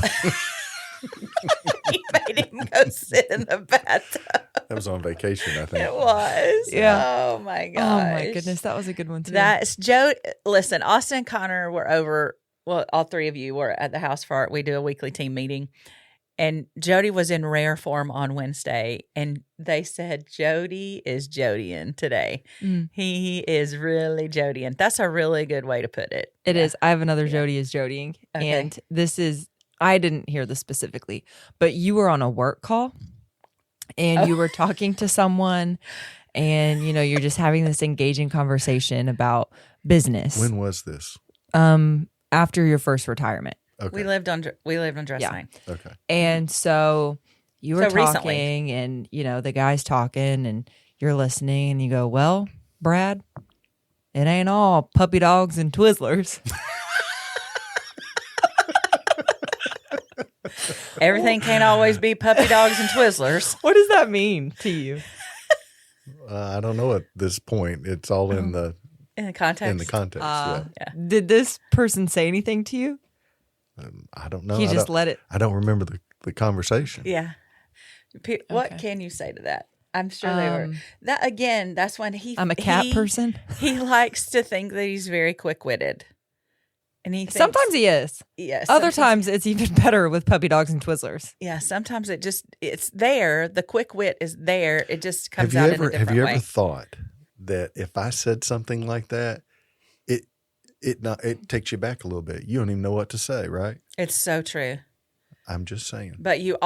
Speaker 1: You made him go sit in the bathtub.
Speaker 3: That was on vacation, I think.
Speaker 1: It was.
Speaker 2: Yeah.
Speaker 1: Oh my gosh.
Speaker 2: Oh my goodness, that was a good one too.
Speaker 1: That's Joe. Listen, Austin and Connor were over. Well, all three of you were at the house for we do a weekly team meeting. And Jody was in rare form on Wednesday. And they said, Jody is Jodying today.
Speaker 2: Mm.
Speaker 1: He is really Jodying. That's a really good way to put it.
Speaker 2: It
Speaker 1: Yeah.
Speaker 2: is. I have another Jody is Jodying.
Speaker 1: Okay.
Speaker 2: And this is, I didn't hear this specifically, but you were on a work call and you were talking to someone, and you're just having this engaging conversation about business.
Speaker 3: When was this?
Speaker 2: After your first retirement.
Speaker 3: Okay.
Speaker 1: We lived on Dress Line.
Speaker 3: Okay.
Speaker 2: And so you were
Speaker 1: So
Speaker 2: talking
Speaker 1: recently.
Speaker 2: and, the guy's talking and you're listening and you go, "Well, Brad, it ain't all puppy dogs and Twizzlers."
Speaker 1: Everything can't always be puppy dogs and Twizzlers.
Speaker 2: What does that mean to you?
Speaker 3: I don't know at this point. It's all in the
Speaker 1: In the context.
Speaker 3: yeah.
Speaker 2: Did this person say anything to you?
Speaker 3: I don't know.
Speaker 2: He
Speaker 3: I
Speaker 2: just
Speaker 3: don't-
Speaker 2: let it.
Speaker 3: I don't remember the conversation.
Speaker 1: Yeah. What
Speaker 2: Okay.
Speaker 1: can you say to that? I'm sure they were. That again, that's when
Speaker 2: I'm a cat person.
Speaker 1: He likes to think that he's very quick-witted. And he thinks,
Speaker 2: Sometimes he is.
Speaker 1: yes.
Speaker 2: Other times it's even better with puppy dogs and Twizzlers.
Speaker 1: Yeah, sometimes it's there. The quick wit is there. It just comes
Speaker 3: Have
Speaker 1: out
Speaker 3: you
Speaker 1: in a
Speaker 3: ever
Speaker 1: different
Speaker 3: have you
Speaker 1: way.
Speaker 3: ever thought that if I said something like that, it takes you back a little bit. You don't even know what to say, right?
Speaker 1: It's so true.
Speaker 3: I'm just saying.
Speaker 1: But you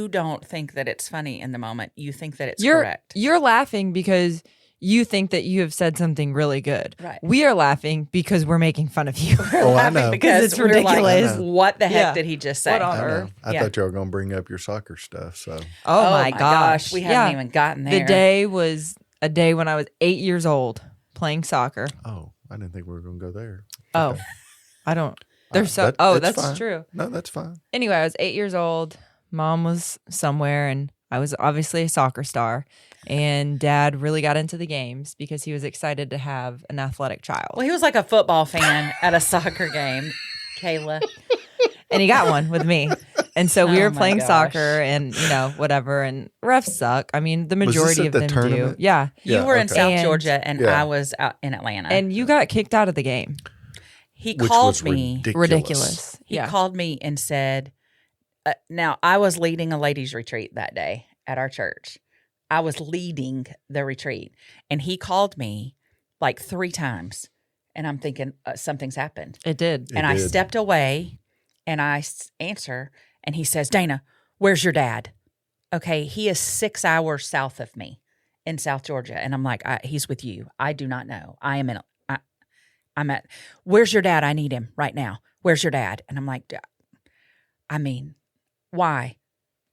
Speaker 1: don't think that it's funny in the moment. You think that it's
Speaker 2: You're
Speaker 1: correct.
Speaker 2: You're laughing because you think that you have said something really good.
Speaker 1: Right.
Speaker 2: We are laughing because we're making fun of you.
Speaker 1: We're
Speaker 3: Oh, I
Speaker 1: laughing
Speaker 3: know.
Speaker 1: because
Speaker 2: It's
Speaker 1: we're like,
Speaker 2: ridiculous.
Speaker 3: I know.
Speaker 1: what the heck
Speaker 2: Yeah.
Speaker 1: did he just say?
Speaker 2: What on
Speaker 3: I know.
Speaker 2: earth?
Speaker 3: I
Speaker 1: Yeah.
Speaker 3: thought y'all were going to bring up your soccer stuff. So
Speaker 2: Oh, my gosh.
Speaker 1: We haven't even gotten there.
Speaker 2: The day was a day when I was 8 years old playing soccer.
Speaker 3: I didn't think we were going to go there.
Speaker 2: Oh,
Speaker 3: Okay.
Speaker 2: I don't. There's so.
Speaker 3: That's
Speaker 2: That's
Speaker 3: fine.
Speaker 2: true.
Speaker 3: No, that's fine.
Speaker 2: Anyway, I was 8 years old. Mom was somewhere, and I was obviously a soccer star. And Dad really got into the games because he was excited to have an athletic child.
Speaker 1: Well, he was like a football fan at a soccer game, Kayla.
Speaker 2: And he got one with me. And so we
Speaker 1: Oh
Speaker 2: were
Speaker 1: my
Speaker 2: playing
Speaker 1: gosh.
Speaker 2: soccer and, whatever. And refs suck. I mean, the
Speaker 3: this
Speaker 2: majority
Speaker 3: at
Speaker 2: of
Speaker 3: the
Speaker 2: them do.
Speaker 3: tournament?
Speaker 2: Yeah.
Speaker 1: You
Speaker 3: Yeah,
Speaker 1: were in
Speaker 3: okay.
Speaker 1: South
Speaker 2: And-
Speaker 1: Georgia, and
Speaker 3: Yeah.
Speaker 1: I was out in Atlanta.
Speaker 2: And you got kicked out of the game.
Speaker 1: he
Speaker 3: Which
Speaker 1: called
Speaker 3: was
Speaker 1: me.
Speaker 2: Ridiculous.
Speaker 1: He
Speaker 2: Yeah.
Speaker 1: called me and said, now I was leading a ladies' retreat that day at our church. I was leading the retreat, and he called me like 3 times, and I'm thinking something's happened.
Speaker 2: It did.
Speaker 3: It
Speaker 1: And I
Speaker 3: did.
Speaker 1: stepped away, and I answer, and he says, "Dana, where's your dad?" Okay, he is 6 hours south of me in South Georgia, and I'm like, he's with you. I do not know. I'm at. Where's your dad? I need him right now. Where's your dad? And I'm like, why?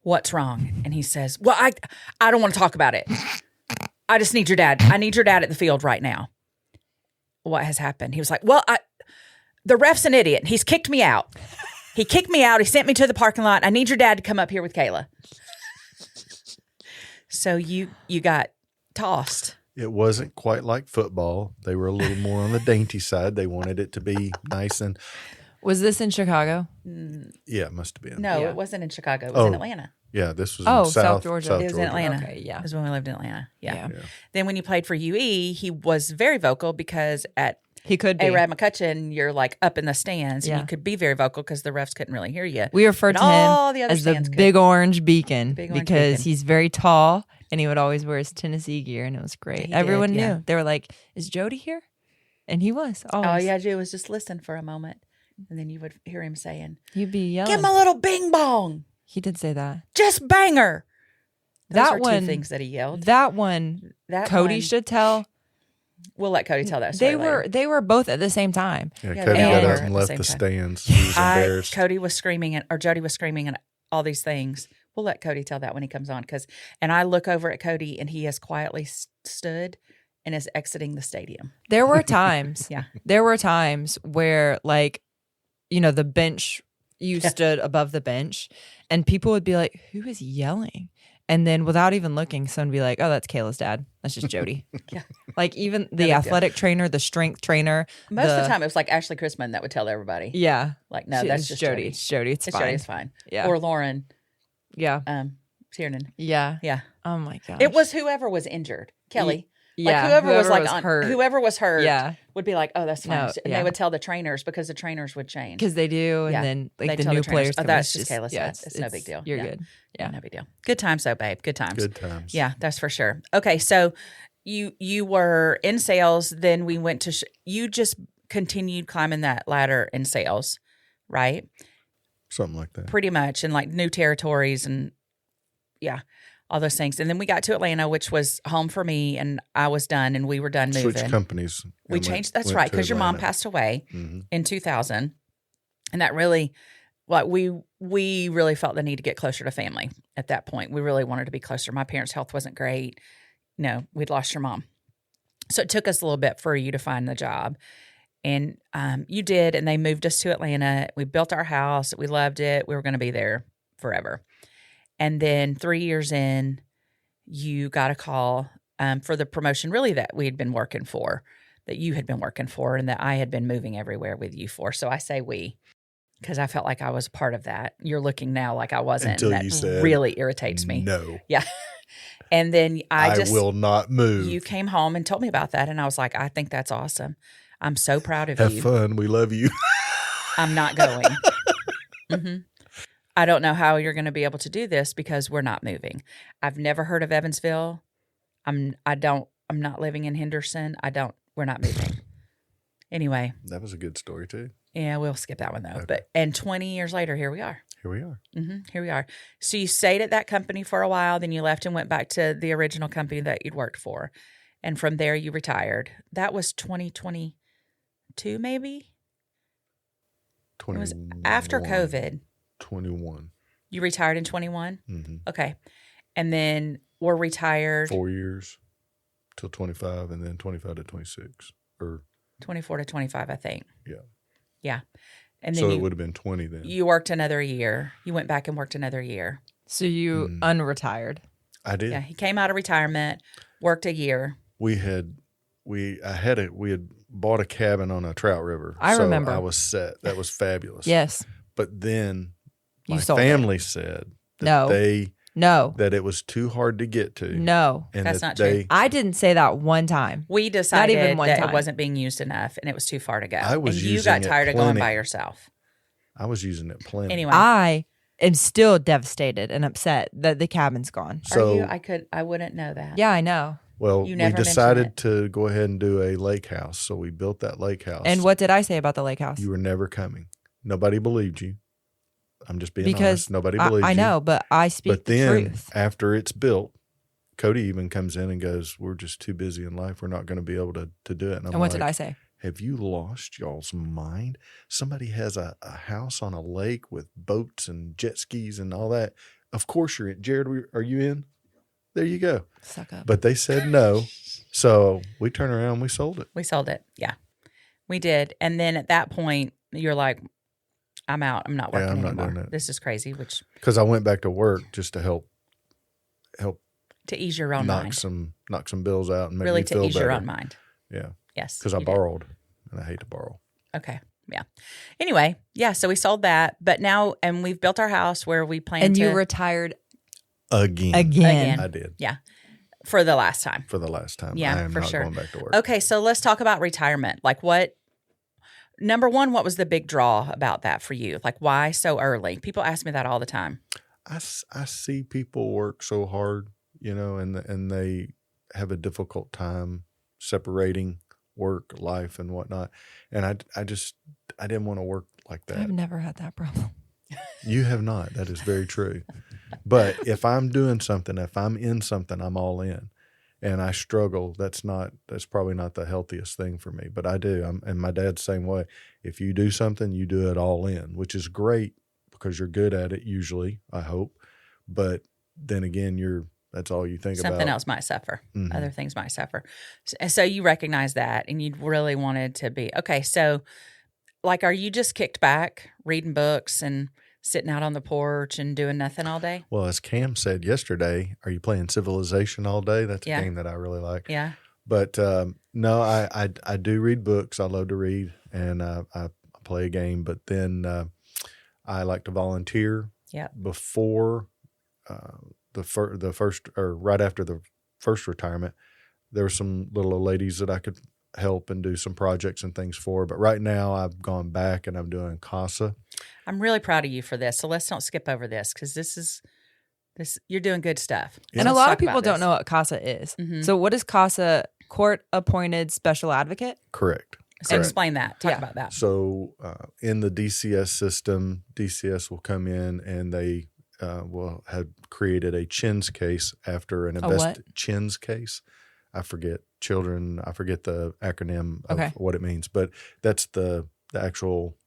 Speaker 1: What's wrong? And he says, well, I don't want to talk about it. I just need your dad. I need your dad at the field right now. What has happened? He was like, well, the ref's an idiot. He's kicked me out. He kicked me out. He sent me to the parking lot. I need your dad to come up here with Kayla. So you got tossed.
Speaker 3: It wasn't quite like football. They were a little more on the dainty side. They wanted it to be nice and
Speaker 2: Was this in Chicago?
Speaker 3: Yeah, it must have been.
Speaker 1: No,
Speaker 2: Yeah.
Speaker 1: it wasn't in Chicago. It was in
Speaker 3: Oh.
Speaker 1: Atlanta.
Speaker 3: Yeah, this was
Speaker 2: Oh,
Speaker 3: in
Speaker 2: South Georgia.
Speaker 1: It was in Atlanta.
Speaker 2: Okay, yeah.
Speaker 1: It was when we lived in Atlanta. Yeah.
Speaker 2: Yeah.
Speaker 1: Then when you played for UE, he was very vocal because at
Speaker 2: He could be.
Speaker 1: A-Rad McCutcheon, you're like up in the stands and
Speaker 2: Yeah.
Speaker 1: you could be very vocal because the refs couldn't really hear you.
Speaker 2: We refer
Speaker 1: But
Speaker 2: to
Speaker 1: all
Speaker 2: him
Speaker 1: the other
Speaker 2: as the
Speaker 1: stands could.
Speaker 2: big orange beacon
Speaker 1: Big orange
Speaker 2: because
Speaker 1: beacon.
Speaker 2: he's very tall and he would always wear his Tennessee gear and it was great.
Speaker 1: He
Speaker 2: Everyone
Speaker 1: did,
Speaker 2: knew.
Speaker 1: yeah.
Speaker 2: They were like, is Jody here? And he was always.
Speaker 1: All you had to do was just listen for a moment. And then you would hear him saying,
Speaker 2: He'd be yelling.
Speaker 1: "Give him a little bing bong.
Speaker 2: He did say that.
Speaker 1: Just banger." Those
Speaker 2: That
Speaker 1: are
Speaker 2: one-
Speaker 1: two things that he yelled.
Speaker 2: That one,
Speaker 1: That
Speaker 2: Cody
Speaker 1: one-
Speaker 2: should tell.
Speaker 1: We'll let Cody tell that story later.
Speaker 2: They were both at the same time.
Speaker 3: Yeah,
Speaker 1: Yeah,
Speaker 3: Cody
Speaker 1: they
Speaker 3: got
Speaker 1: were
Speaker 3: up
Speaker 1: at
Speaker 3: and
Speaker 1: the
Speaker 3: left
Speaker 1: same
Speaker 3: the
Speaker 1: time.
Speaker 3: stands. He was embarrassed.
Speaker 1: Cody was screaming, or Jody was screaming, and all these things. We'll let Cody tell that when he comes on. And I look over at Cody, and he has quietly stood and is exiting the stadium.
Speaker 2: There were times.
Speaker 1: Yeah.
Speaker 2: There were times where, like, the bench, you stood above the bench and people would be like, who is yelling? And then without even looking, someone would be like, oh, that's Kayla's dad. That's just Jody.
Speaker 1: Yeah.
Speaker 2: Like even the
Speaker 1: big deal.
Speaker 2: athletic trainer, the strength trainer.
Speaker 1: Most of the time, it was like Ashley Chrisman that would tell everybody.
Speaker 2: Yeah.
Speaker 1: Like, no,
Speaker 2: She-
Speaker 1: that's
Speaker 2: it's
Speaker 1: just
Speaker 2: Jody.
Speaker 1: Jody.
Speaker 2: It's Jody. It's
Speaker 1: It's
Speaker 2: fine.
Speaker 1: Jody. It's fine.
Speaker 2: Yeah.
Speaker 1: Or Lauren
Speaker 2: Yeah.
Speaker 1: Tiernan.
Speaker 2: Yeah.
Speaker 1: Yeah.
Speaker 2: Oh my gosh.
Speaker 1: It was whoever was injured. Kelly.
Speaker 2: Yeah.
Speaker 1: Like whoever was like
Speaker 2: hurt.
Speaker 1: whoever was hurt
Speaker 2: Yeah.
Speaker 1: would be like, oh, that's fine.
Speaker 2: No,
Speaker 1: And
Speaker 2: yeah.
Speaker 1: they would tell the trainers because the trainers would change.
Speaker 2: Because they do. And
Speaker 1: Yeah.
Speaker 2: then
Speaker 1: They
Speaker 2: like the
Speaker 1: tell
Speaker 2: new
Speaker 1: the trainers,
Speaker 2: players.
Speaker 1: "Oh,
Speaker 2: come,
Speaker 1: that's
Speaker 2: it's
Speaker 1: just Kayla's dad. It's no big deal."
Speaker 2: You're
Speaker 1: Yeah.
Speaker 2: good. Yeah.
Speaker 1: No big deal. Good times though, babe. Good times.
Speaker 3: Good times.
Speaker 1: Yeah, that's for sure. Okay, so you were in sales, then we went to you just continued climbing that ladder in sales, right?
Speaker 3: Something like that.
Speaker 1: Pretty much, in like new territories and all those things. And then we got to Atlanta, which was home for me, and I was done, and we were done moving.
Speaker 3: Switched companies.
Speaker 1: We
Speaker 3: and
Speaker 1: changed. That's
Speaker 3: went
Speaker 1: right,
Speaker 3: to
Speaker 1: because your mom
Speaker 3: Atlanta.
Speaker 1: passed away
Speaker 3: Mhm.
Speaker 1: in 2000, and that really, like we really felt the need to get closer to family at that point. We really wanted to be closer. My parents' health wasn't great. We'd lost your mom, so it took us a little bit for you to find the job, and you did. And they moved us to Atlanta. We built our house. We loved it. We were going to be there forever. And then 3 years in, you got a call for the promotion, really, that we had been working for, that you had been working for, and that I had been moving everywhere with you for. So I say we, because I felt like I was part of that. You're looking now like I wasn't.
Speaker 3: Until
Speaker 1: and that
Speaker 3: you said,
Speaker 1: really irritates me.
Speaker 3: No,
Speaker 1: Yeah. And then I just,
Speaker 3: will not move.
Speaker 1: you came home and told me about that. And I was like, I think that's awesome. I'm so proud of
Speaker 3: Have
Speaker 1: you.
Speaker 3: fun. We love you.
Speaker 1: I'm not going. hmm I don't know how you're going to be able to do this because we're not moving. I've never heard of Evansville. I'm not living in Henderson. We're not moving. Anyway,
Speaker 3: That was a good story too.
Speaker 1: yeah, we'll skip that one though.
Speaker 3: Okay.
Speaker 1: And 20 years later, here we are.
Speaker 3: Here we are.
Speaker 1: Here we are. So you stayed at that company for a while, then you left and went back to the original company that you'd worked for. And from there you retired. That was 2022 maybe? It
Speaker 3: 21.
Speaker 1: was after COVID.
Speaker 3: 21.
Speaker 1: You retired in 21?
Speaker 3: Mm-hmm.
Speaker 1: Okay. And then we're retired
Speaker 3: 4 years till 25, and then 25 to 26. Or
Speaker 1: 24 to 25, I think.
Speaker 3: Yeah.
Speaker 1: Yeah. And then
Speaker 3: so it would have been 20 then.
Speaker 1: you worked another year. You went back and worked another year.
Speaker 2: So you unretired.
Speaker 3: I did.
Speaker 1: Yeah. He came out of retirement, worked a year.
Speaker 3: We had bought a cabin on a trout river.
Speaker 2: I
Speaker 3: so
Speaker 2: remember.
Speaker 3: I was set. That was fabulous.
Speaker 2: Yes.
Speaker 3: But then
Speaker 2: You
Speaker 3: my
Speaker 2: sold it.
Speaker 3: family said that
Speaker 2: No. No.
Speaker 3: that it was too hard to get to.
Speaker 2: No.
Speaker 3: And
Speaker 1: That's
Speaker 3: that
Speaker 1: not true.
Speaker 3: they,
Speaker 2: I didn't say that one time.
Speaker 1: We decided
Speaker 2: even one
Speaker 1: that
Speaker 2: time.
Speaker 1: it wasn't being used enough and it was too far to go.
Speaker 3: I was
Speaker 1: and you
Speaker 3: using
Speaker 1: got
Speaker 3: it
Speaker 1: tired of going
Speaker 3: plenty.
Speaker 1: by yourself.
Speaker 3: I was using it plenty.
Speaker 1: Anyway,
Speaker 2: I am still devastated and upset that the cabin's gone.
Speaker 3: So
Speaker 1: are you? I wouldn't know that.
Speaker 2: Yeah, I know.
Speaker 3: well,
Speaker 1: You
Speaker 3: we
Speaker 1: never mentioned
Speaker 3: decided
Speaker 1: it.
Speaker 3: to go ahead and do a lake house. So we built that lake house.
Speaker 2: And what did I say about the lake house?
Speaker 3: You were never coming. Nobody believed you. I'm just being
Speaker 2: Because
Speaker 3: honest. Nobody believed
Speaker 2: I
Speaker 3: you.
Speaker 2: know, but I speak
Speaker 3: But
Speaker 2: the
Speaker 3: then
Speaker 2: truth.
Speaker 3: after it's built, Cody even comes in and goes, "We're just too busy in life. We're not going to be able to do it." And I'm
Speaker 2: And what
Speaker 3: like,
Speaker 2: did I say?
Speaker 3: have you lost y'all's mind? Somebody has a house on a lake with boats and jet skis and all that. Of course you're in. Jared, are you in? There you go.
Speaker 2: Suck up.
Speaker 3: But they said no. So we turned around and we sold it.
Speaker 1: We sold it. Yeah, we did. And then at that point, you're like, I'm out. I'm not
Speaker 3: Yeah,
Speaker 1: working
Speaker 3: I'm not
Speaker 1: anymore.
Speaker 3: doing it.
Speaker 1: This is crazy, which
Speaker 3: Because I went back to work just to help
Speaker 1: to ease your own
Speaker 3: knock
Speaker 1: mind.
Speaker 3: some bills out and make
Speaker 1: Really
Speaker 3: me
Speaker 1: to
Speaker 3: feel
Speaker 1: ease
Speaker 3: better.
Speaker 1: your own mind.
Speaker 3: Yeah.
Speaker 1: Yes.
Speaker 3: Because I
Speaker 1: you did.
Speaker 3: borrowed and I hate to borrow.
Speaker 1: Okay. Yeah. Anyway, yeah. So we sold that, but now, and we've built our house where we plan
Speaker 2: And
Speaker 1: to.
Speaker 2: you retired
Speaker 3: Again.
Speaker 2: again.
Speaker 3: I did.
Speaker 1: Yeah. For the last time.
Speaker 3: For the last time.
Speaker 1: Yeah,
Speaker 3: I am
Speaker 1: for
Speaker 3: not
Speaker 1: sure.
Speaker 3: going back to work.
Speaker 1: Okay. So let's talk about retirement. Like number one, what was the big draw about that for you? Like, why so early? People ask me that all the time.
Speaker 3: I see people work so hard, and they have a difficult time separating work, life, and whatnot. And I didn't want to work like that.
Speaker 2: I've never had that problem.
Speaker 3: You have not. That is very true. But if I'm doing something, if I'm in something, I'm all in. And I struggle. That's probably not the healthiest thing for me, but I do. And my dad's the same way. If you do something, you do it all in, which is great because you're good at it usually, I hope. But then again, that's all you think about.
Speaker 1: Something else might suffer.
Speaker 3: Mhm.
Speaker 1: Other things might suffer. So you recognize that and you really wanted to be, okay. So like, are you just kicked back reading books and sitting out on the porch and doing nothing all day?
Speaker 3: Well, as Cam said yesterday, are you playing Civilization all day? That's a game that I really like.
Speaker 1: Yeah.
Speaker 3: But no, I do read books. I love to read, and I play a game. But then I like to volunteer.
Speaker 1: Yeah.
Speaker 3: Before the first, or right after the first retirement, there were some little ladies that I could help and do some projects and things for. But right now, I've gone back and I'm doing CASA.
Speaker 1: I'm really proud of you for this. So let's don't skip over this because this you're doing good stuff.
Speaker 2: And a lot of people don't know what CASA is.
Speaker 1: Mm-hmm.
Speaker 2: So what is CASA? Court appointed special advocate?
Speaker 3: Correct.
Speaker 1: So explain that. Talk about that.
Speaker 3: So in the DCS system, DCS will come in and they will have created a CHINS case after an CHINS case. I forget the acronym of what it means, but that's the actual,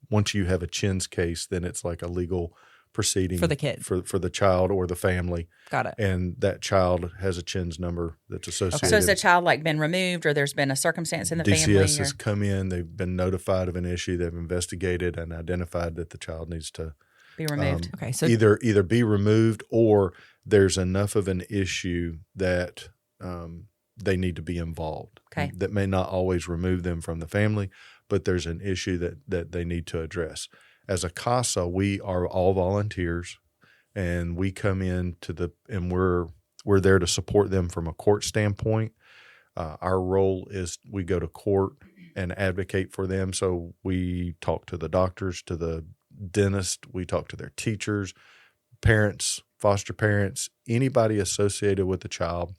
Speaker 3: once you have a CHINS case, then it's like a legal proceeding
Speaker 2: for the kid,
Speaker 3: for the child or the family.
Speaker 2: Got it.
Speaker 3: And that child has a CHINS number that's associated.
Speaker 1: So has the child been removed, or there's been a circumstance in the family?
Speaker 3: DCS has come in. They've been notified of an issue. They've investigated and identified that the child needs to
Speaker 1: be removed.
Speaker 2: Okay, so
Speaker 3: either be removed, or there's enough of an issue that they need to be involved.
Speaker 1: Okay.
Speaker 3: That may not always remove them from the family, but there's an issue that they need to address. As a CASA, we are all volunteers, and we come in and we're there to support them from a court standpoint. Our role is we go to court and advocate for them. So we talk to the doctors, to the dentist, we talk to their teachers, parents, foster parents, anybody associated with the child.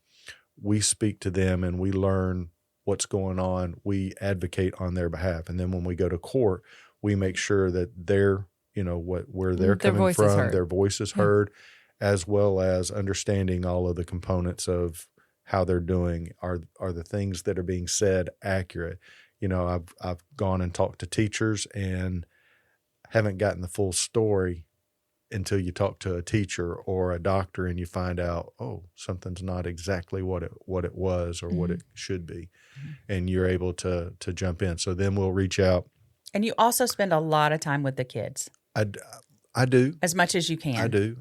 Speaker 3: We speak to them and we learn what's going on. We advocate on their behalf. And then when we go to court, we make sure that where they're coming from, their voice is heard, as well as understanding all of the components of how they're doing. Are the things that are being said accurate? I've gone and talked to teachers and haven't gotten the full story until you talk to a teacher or a doctor and you find out, something's not exactly what it was or what it should be. And you're able to jump in. So then we'll reach out. And
Speaker 1: you also spend a lot of time with the kids.
Speaker 3: I do.
Speaker 1: As much as you can.
Speaker 3: I do.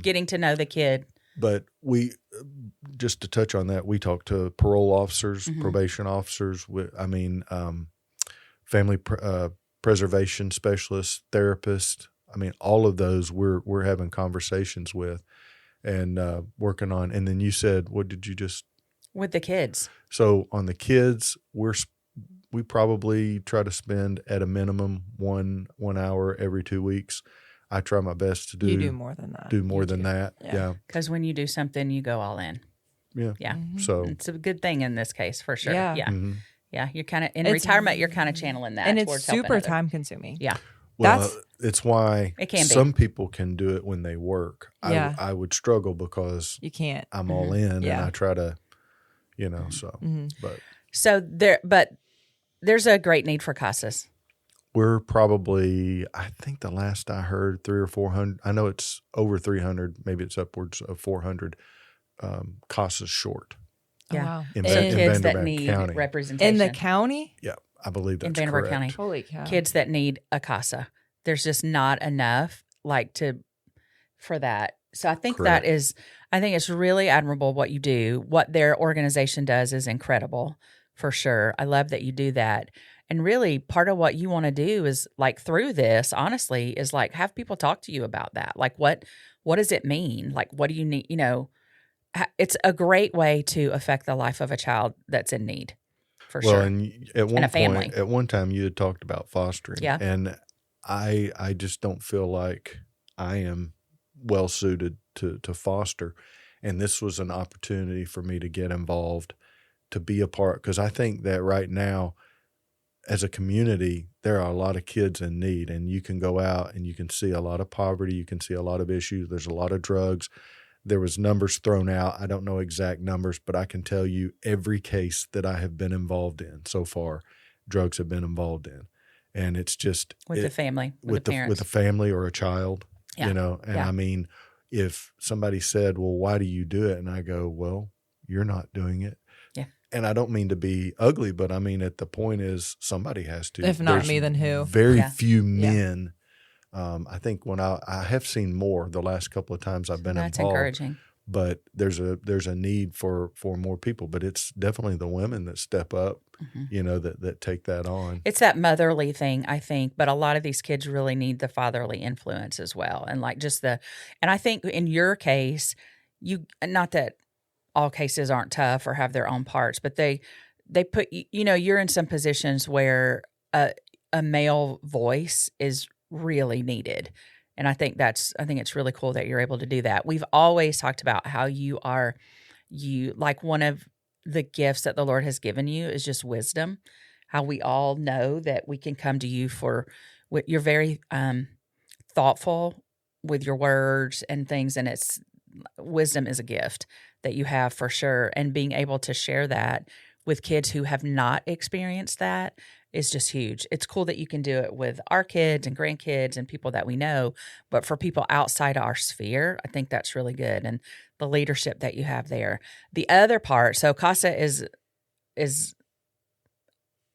Speaker 1: Getting to know the kid.
Speaker 3: But just to touch on that, we talk to parole officers, probation officers, family preservation specialists, therapists. All of those we're having conversations with and working on. And then you said, what did you just?
Speaker 1: With the kids.
Speaker 3: So on the kids, we probably try to spend at a minimum one hour every 2 weeks. I try my best to do.
Speaker 2: You do more than that.
Speaker 3: Do more than that. Yeah.
Speaker 1: Because when you do something, you go all in.
Speaker 3: Yeah.
Speaker 1: Yeah.
Speaker 2: Mm-hmm.
Speaker 3: So
Speaker 1: it's a good thing in this case for sure.
Speaker 2: Yeah.
Speaker 1: Yeah.
Speaker 3: Mm-hmm.
Speaker 1: Yeah. You're kind of in retirement. You're kind of channeling that,
Speaker 2: and it's super time consuming.
Speaker 1: Yeah.
Speaker 3: Well, it's why
Speaker 1: it can be.
Speaker 3: Some people can do it when they work.
Speaker 2: Yeah.
Speaker 3: I would struggle because
Speaker 2: you can't.
Speaker 3: I'm all in and I try to, so. But
Speaker 1: there's a great need for CASAs.
Speaker 3: We're probably, I think the last I heard, 300 or 400. I know it's over 300. Maybe it's upwards of 400 CASAs short.
Speaker 1: Yeah.
Speaker 2: Oh, wow.
Speaker 3: In
Speaker 1: kids that
Speaker 3: Vanderbilt
Speaker 1: need
Speaker 3: County.
Speaker 1: representation.
Speaker 2: In the county?
Speaker 3: Yeah, I believe that's
Speaker 1: in Vanderbilt
Speaker 3: correct.
Speaker 1: County.
Speaker 2: Holy cow.
Speaker 1: Kids that need a CASA. There's just not enough for that. So I think
Speaker 3: Correct.
Speaker 1: I think it's really admirable what you do. What their organization does is incredible for sure. I love that you do that. And really part of what you want to do is like through this, honestly, is like have people talk to you about that. Like what does it mean? Like what do you need? It's a great way to affect the life of a child that's in need, for
Speaker 3: Well,
Speaker 1: sure.
Speaker 3: and at
Speaker 1: And
Speaker 3: one
Speaker 1: a family.
Speaker 3: point, at one time, you had talked about fostering,
Speaker 1: Yeah.
Speaker 3: and I just don't feel like I am well suited to foster, and this was an opportunity for me to get involved, to be a part, because I think that right now, as a community, there are a lot of kids in need, and you can go out and you can see a lot of poverty, you can see a lot of issues. There's a lot of drugs. There was numbers thrown out. I don't know exact numbers, but I can tell you every case that I have been involved in so far, drugs have been involved in. And it's just
Speaker 1: With the family, with the parents.
Speaker 3: with a family or a child,
Speaker 1: Yeah.
Speaker 3: And
Speaker 1: Yeah.
Speaker 3: I mean, if somebody said, well, why do you do it? And I go, well, you're not doing it.
Speaker 1: Yeah.
Speaker 3: And I don't mean to be ugly, but I mean, at the point is somebody has to.
Speaker 2: If not me, then who?
Speaker 3: Very
Speaker 1: Yeah.
Speaker 3: few men. I think when I have seen more the last couple of times I've been
Speaker 1: That's
Speaker 3: involved,
Speaker 1: encouraging.
Speaker 3: but there's a need for more people, but it's definitely the women that step up, that take that on.
Speaker 1: It's that motherly thing, I think, but a lot of these kids really need the fatherly influence as well. And like and I think in your case, not that all cases aren't tough or have their own parts, but they put, you're in some positions where a male voice is really needed. And I think it's really cool that you're able to do that. We've always talked about how you like one of the gifts that the Lord has given you is just wisdom. How we all know that we can come to you you're very thoughtful with your words and things. And wisdom is a gift that you have for sure. And being able to share that with kids who have not experienced that is just huge. It's cool that you can do it with our kids and grandkids and people that we know, but for people outside our sphere, I think that's really good. And the leadership that you have there. The other part, so CASA is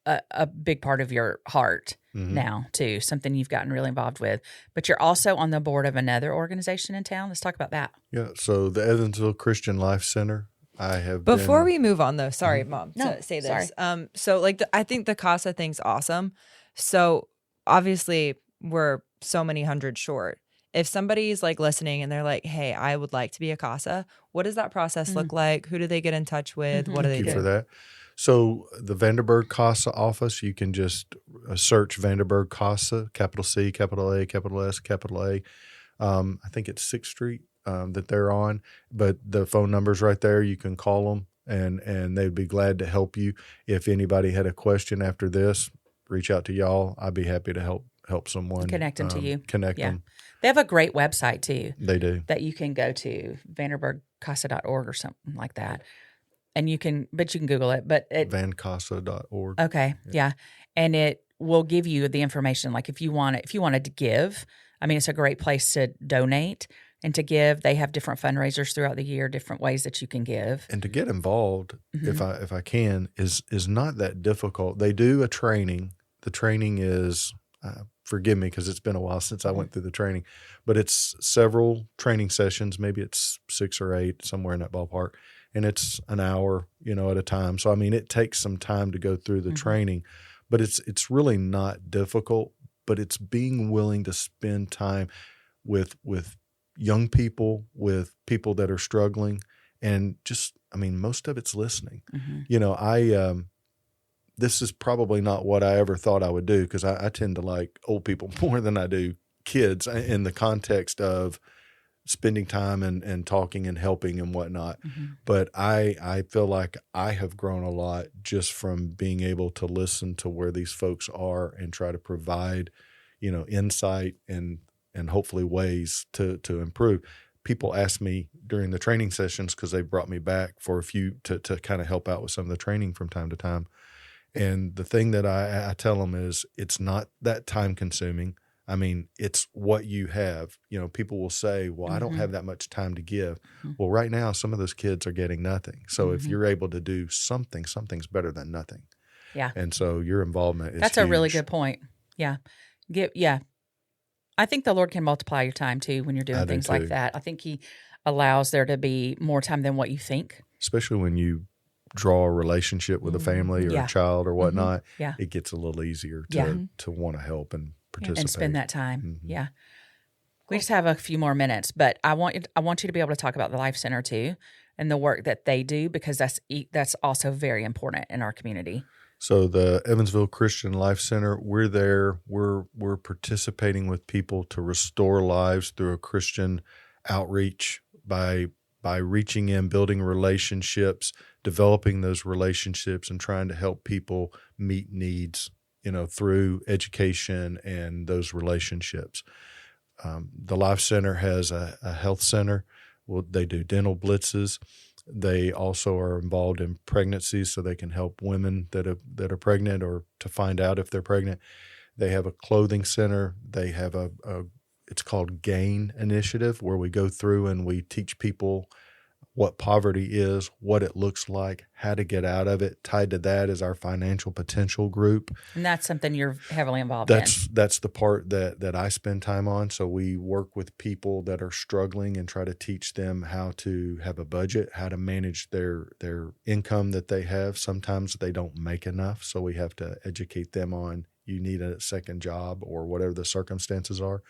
Speaker 1: a big part of your heart now too, something you've gotten really involved with, but you're also on the board of another organization in town. Let's talk about that.
Speaker 3: Yeah. So the Evansville Christian Life Center,
Speaker 2: Before we move on though, sorry, Mom,
Speaker 1: No,
Speaker 2: to say this.
Speaker 1: sorry.
Speaker 2: So like I think the CASA thing's awesome. So obviously we're so many hundred short. If somebody's like listening and they're like, hey, I would like to be a CASA, what does that process look like? Who do they get in touch with? What do they
Speaker 3: Thank
Speaker 2: do?
Speaker 3: you for that. So the Vanderburg CASA office, you can just search Vanderburg CASA, capital C, capital A, capital S, capital A. I think it's 6th Street that they're on, but the phone number's right there. You can call them and they'd be glad to help you. If anybody had a question after this, reach out to y'all. I'd be happy to help someone.
Speaker 1: Connect them to you.
Speaker 3: Connect them.
Speaker 1: They have a great website too.
Speaker 3: They do.
Speaker 1: That you can go to, vanderburgcasa.org or something like that. And you can Google it, but
Speaker 3: vancasa.org.
Speaker 1: Okay. Yeah. And it will give you the information. Like if you wanted to give, I mean, it's a great place to donate and to give. They have different fundraisers throughout the year, different ways that you can give.
Speaker 3: And to get involved, if I can, is not that difficult. They do a training. The training is, forgive me because it's been a while since I went through the training, but it's several training sessions. Maybe it's 6 or 8, somewhere in that ballpark. And it's an hour, at a time. So, I mean, it takes some time to go through the training, but it's really not difficult, but it's being willing to spend time with young people, with people that are struggling, and just, I mean, most of it's listening. This is probably not what I ever thought I would do because I tend to like old people more than I do kids in the context of spending time and talking and helping and whatnot. But I feel like I have grown a lot just from being able to listen to where these folks are and try to provide, insight and hopefully ways to improve. People ask me during the training sessions because they brought me back for a few to kind of help out with some of the training from time to time. And the thing that I tell them is it's not that time consuming. I mean, it's what you have. People will say, well, I don't have that much time to give. Well, right now, some of those kids are getting nothing. So if you're able to do something, something's better than nothing.
Speaker 1: Yeah.
Speaker 3: And so your involvement is
Speaker 1: That's
Speaker 3: huge.
Speaker 1: a really good point. Yeah. I think the Lord can multiply your time too when you're doing things like that. I think He allows there to be more time than what you think.
Speaker 3: Especially when you draw a relationship with a family or
Speaker 1: Yeah.
Speaker 3: a child or whatnot,
Speaker 1: Yeah.
Speaker 3: it gets a little easier
Speaker 1: Yeah.
Speaker 3: to want to help and participate.
Speaker 1: And spend that time.
Speaker 3: Mhm.
Speaker 1: Yeah. We just have a few more minutes, but I want you to be able to talk about the Life Center too and the work that they do, because that's also very important in our community.
Speaker 3: So the Evansville Christian Life Center, we're there. We're participating with people to restore lives through a Christian outreach by reaching in, building relationships, developing those relationships, and trying to help people meet needs, through education and those relationships. The Life Center has a health center. Well, they do dental blitzes. They also are involved in pregnancies, so they can help women that are pregnant or to find out if they're pregnant. They have a clothing center. They have it's called GAIN Initiative, where we go through and we teach people what poverty is, what it looks like, how to get out of it. Tied to that is our financial potential group.
Speaker 1: And that's something you're heavily involved in.
Speaker 3: That's the part that I spend time on. So we work with people that are struggling and try to teach them how to have a budget, how to manage their income that they have. Sometimes they don't make enough, so we have to educate them on, you need a second job or whatever the circumstances are.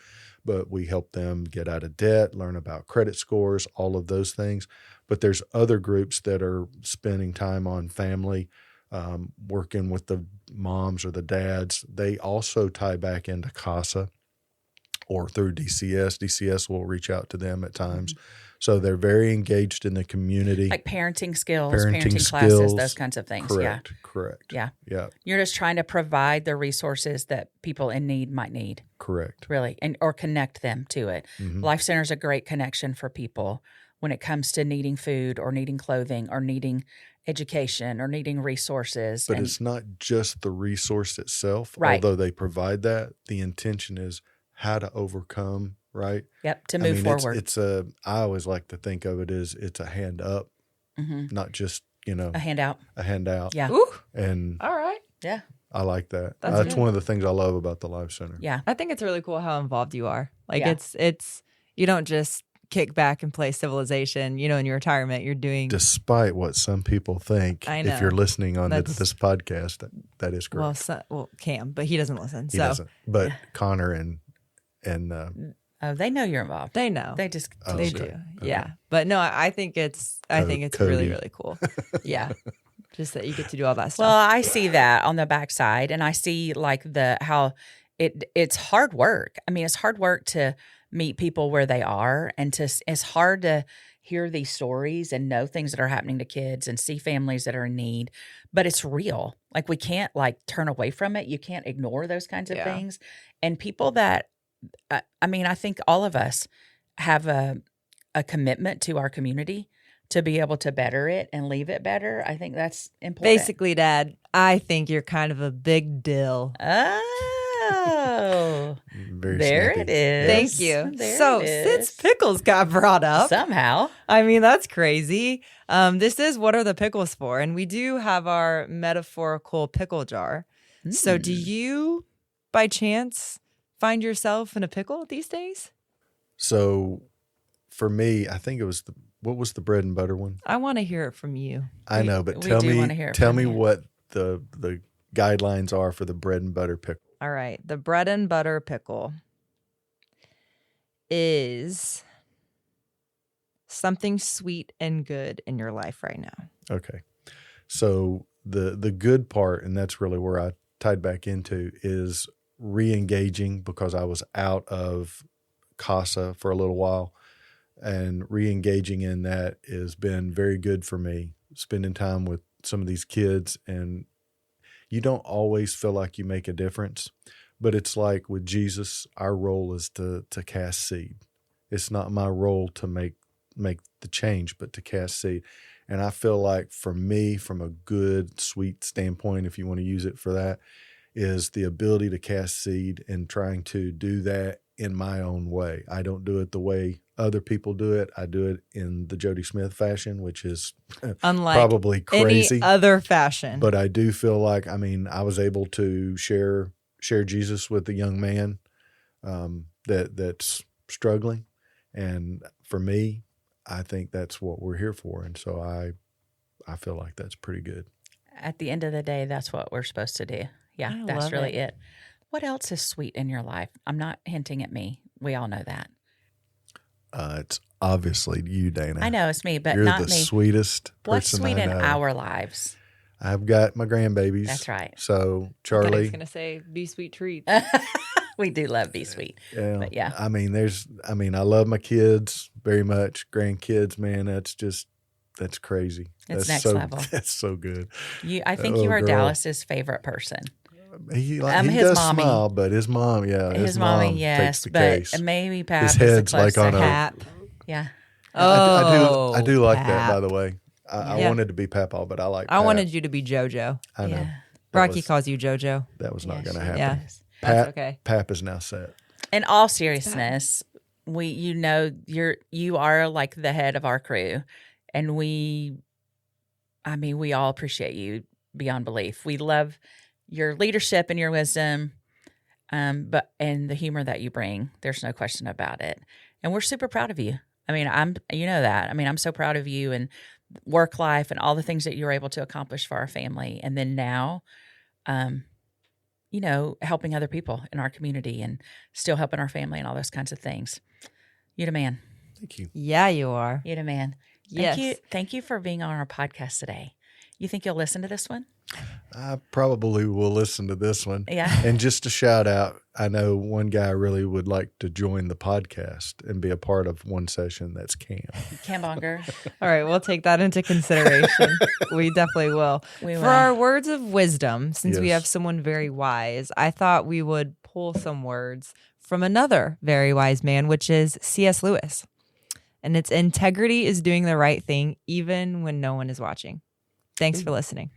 Speaker 3: But we help them get out of debt, learn about credit scores, all of those things. But there's other groups that are spending time on family, working with the moms or the dads. They also tie back into CASA or through DCS. DCS will reach out to them at times. Mm-hmm. So they're very engaged in the community.
Speaker 1: Like parenting skills, parenting classes, those kinds of things.
Speaker 3: Correct.
Speaker 1: Yeah.
Speaker 3: Yeah.
Speaker 1: You're just trying to provide the resources that people in need might need.
Speaker 3: Correct.
Speaker 1: Really, or connect them to it. Mm-hmm. Life Center is a great connection for people when it comes to needing food or needing clothing or needing education or needing resources.
Speaker 3: But it's not just the resource itself,
Speaker 1: right.
Speaker 3: Although they provide that. The intention is how to overcome, right?
Speaker 1: Yep, to move forward.
Speaker 3: I always like to think of it as it's a hand up, not just,
Speaker 1: a handout.
Speaker 3: A handout.
Speaker 1: Yeah.
Speaker 2: Ooh.
Speaker 3: And
Speaker 2: all right.
Speaker 1: Yeah.
Speaker 3: I like that. That's one of the things I love about the Life Center.
Speaker 1: Yeah.
Speaker 2: I think it's really cool how involved you are. Like it's you don't just kick back and play Civilization, in your retirement. You're doing,
Speaker 3: despite what some people think.
Speaker 2: I know.
Speaker 3: If you're listening on this podcast, that is great.
Speaker 2: Well, Cam, but he doesn't listen.
Speaker 3: He doesn't. But Connor and
Speaker 1: they know you're involved.
Speaker 2: They know.
Speaker 1: They just
Speaker 2: they do. Okay. Yeah. But no, I think it's
Speaker 3: Cody.
Speaker 2: really, really cool. Yeah. Just that you get to do all that stuff.
Speaker 1: Well, I see that on the backside, and I see like how it's hard work. I mean, it's hard work to meet people where they are, and it's hard to hear these stories and know things that are happening to kids and see families that are in need, but it's real. Like we can't turn away from it. You can't ignore those kinds of things. And people that, I think all of us have a commitment to our community to be able to better it and leave it better. I think that's important.
Speaker 2: Basically, Dad, I think you're kind of a big deal.
Speaker 1: Oh, there
Speaker 3: snappy.
Speaker 1: it is.
Speaker 2: Thank you.
Speaker 1: There
Speaker 2: since pickles got brought up,
Speaker 1: somehow,
Speaker 2: I mean, that's crazy. This is What Are the Pickles For? And we do have our metaphorical pickle jar. So do you, by chance, find yourself in a pickle these days?
Speaker 3: So for me, I think it was what was the bread and butter one?
Speaker 2: I want to hear it from you.
Speaker 3: I know, but tell me what the guidelines are for the bread and butter pickle.
Speaker 2: All right. The bread and butter pickle is something sweet and good in your life right now.
Speaker 3: Okay. So the good part, and that's really where I tied back into, is re-engaging, because I was out of CASA for a little while, and re-engaging in that has been very good for me, spending time with some of these kids. And you don't always feel like you make a difference, but it's like with Jesus, our role is to cast seed. It's not my role to make the change, but to cast seed. And I feel like for me, from a good, sweet standpoint, if you want to use it for that, is the ability to cast seed and trying to do that in my own way. I don't do it the way other people do it. I do it in the Jody Smith fashion, which is
Speaker 2: unlike
Speaker 3: probably crazy.
Speaker 2: Any other fashion.
Speaker 3: But I do feel like, I was able to share Jesus with a young man that's struggling. And for me, I think that's what we're here for. And so I feel like that's pretty good.
Speaker 1: At the end of the day, that's what we're supposed to do. Yeah,
Speaker 2: I
Speaker 1: that's
Speaker 2: love
Speaker 1: really
Speaker 2: it.
Speaker 1: it. What else is sweet in your life? I'm not hinting at me. We all know that.
Speaker 3: It's obviously you, Dana.
Speaker 1: I know it's me, but
Speaker 3: You're
Speaker 1: not
Speaker 3: the
Speaker 1: me.
Speaker 3: sweetest
Speaker 1: What's
Speaker 3: person
Speaker 1: sweet
Speaker 3: I
Speaker 1: in
Speaker 3: know.
Speaker 1: our lives?
Speaker 3: I've got my grandbabies.
Speaker 1: That's right.
Speaker 3: So
Speaker 2: I was
Speaker 3: Charlie,
Speaker 2: going to say, be sweet treats.
Speaker 1: We do love Be Sweet.
Speaker 3: yeah,
Speaker 1: But yeah.
Speaker 3: I mean, I love my kids very much. Grandkids, man, that's crazy.
Speaker 1: It's
Speaker 3: That's
Speaker 1: next
Speaker 3: so,
Speaker 1: level.
Speaker 3: That's so good.
Speaker 1: I think
Speaker 3: Oh,
Speaker 1: you are
Speaker 3: girl.
Speaker 1: Dallas's favorite person.
Speaker 3: He
Speaker 1: his
Speaker 3: does
Speaker 1: mommy.
Speaker 3: smile, but his mom,
Speaker 1: His
Speaker 3: mom
Speaker 1: mommy,
Speaker 3: takes
Speaker 1: yes,
Speaker 3: the
Speaker 1: but
Speaker 3: case.
Speaker 1: maybe Pap
Speaker 3: His
Speaker 1: is the
Speaker 3: head's like
Speaker 1: close
Speaker 3: on a.
Speaker 1: second.
Speaker 2: Pap.
Speaker 1: Yeah.
Speaker 2: Oh,
Speaker 3: I do like that,
Speaker 2: Pap.
Speaker 3: by the way. I
Speaker 2: Yeah.
Speaker 3: wanted to be Papaw, but I like
Speaker 2: I
Speaker 3: Pap.
Speaker 2: wanted you to be JoJo.
Speaker 3: I know.
Speaker 1: Yeah.
Speaker 3: That
Speaker 2: Rocky
Speaker 3: was-
Speaker 2: calls you JoJo.
Speaker 3: That was not
Speaker 1: Yeah,
Speaker 3: going to
Speaker 1: she
Speaker 3: happen.
Speaker 2: Yeah.
Speaker 1: does.
Speaker 2: That's okay.
Speaker 3: Pap is now set.
Speaker 1: In all seriousness, you are like the head of our crew, and we all appreciate you beyond belief. We love your leadership and your wisdom, and the humor that you bring. There's no question about it, and we're super proud of you. I mean, I'm so proud of you and work life and all the things that you were able to accomplish for our family, and then now, helping other people in our community and still helping our family and all those kinds of things. You the man.
Speaker 3: Thank you.
Speaker 2: Yeah, you are.
Speaker 1: You the man.
Speaker 2: Yes.
Speaker 1: Thank you for being on our podcast today. You think you'll listen to this one?
Speaker 3: I probably will listen to this one.
Speaker 1: Yeah.
Speaker 3: And just a shout out, I know one guy really would like to join the podcast and be a part of one session. That's Cam.
Speaker 1: Cam Bonger.
Speaker 2: All right, we'll take that into consideration. We definitely will.
Speaker 1: We will.
Speaker 2: For our words of wisdom, since we
Speaker 3: Yes.
Speaker 2: have someone very wise, I thought we would pull some words from another very wise man, which is C.S. Lewis. And it's integrity is doing the right thing even when no one is watching. Thanks for listening.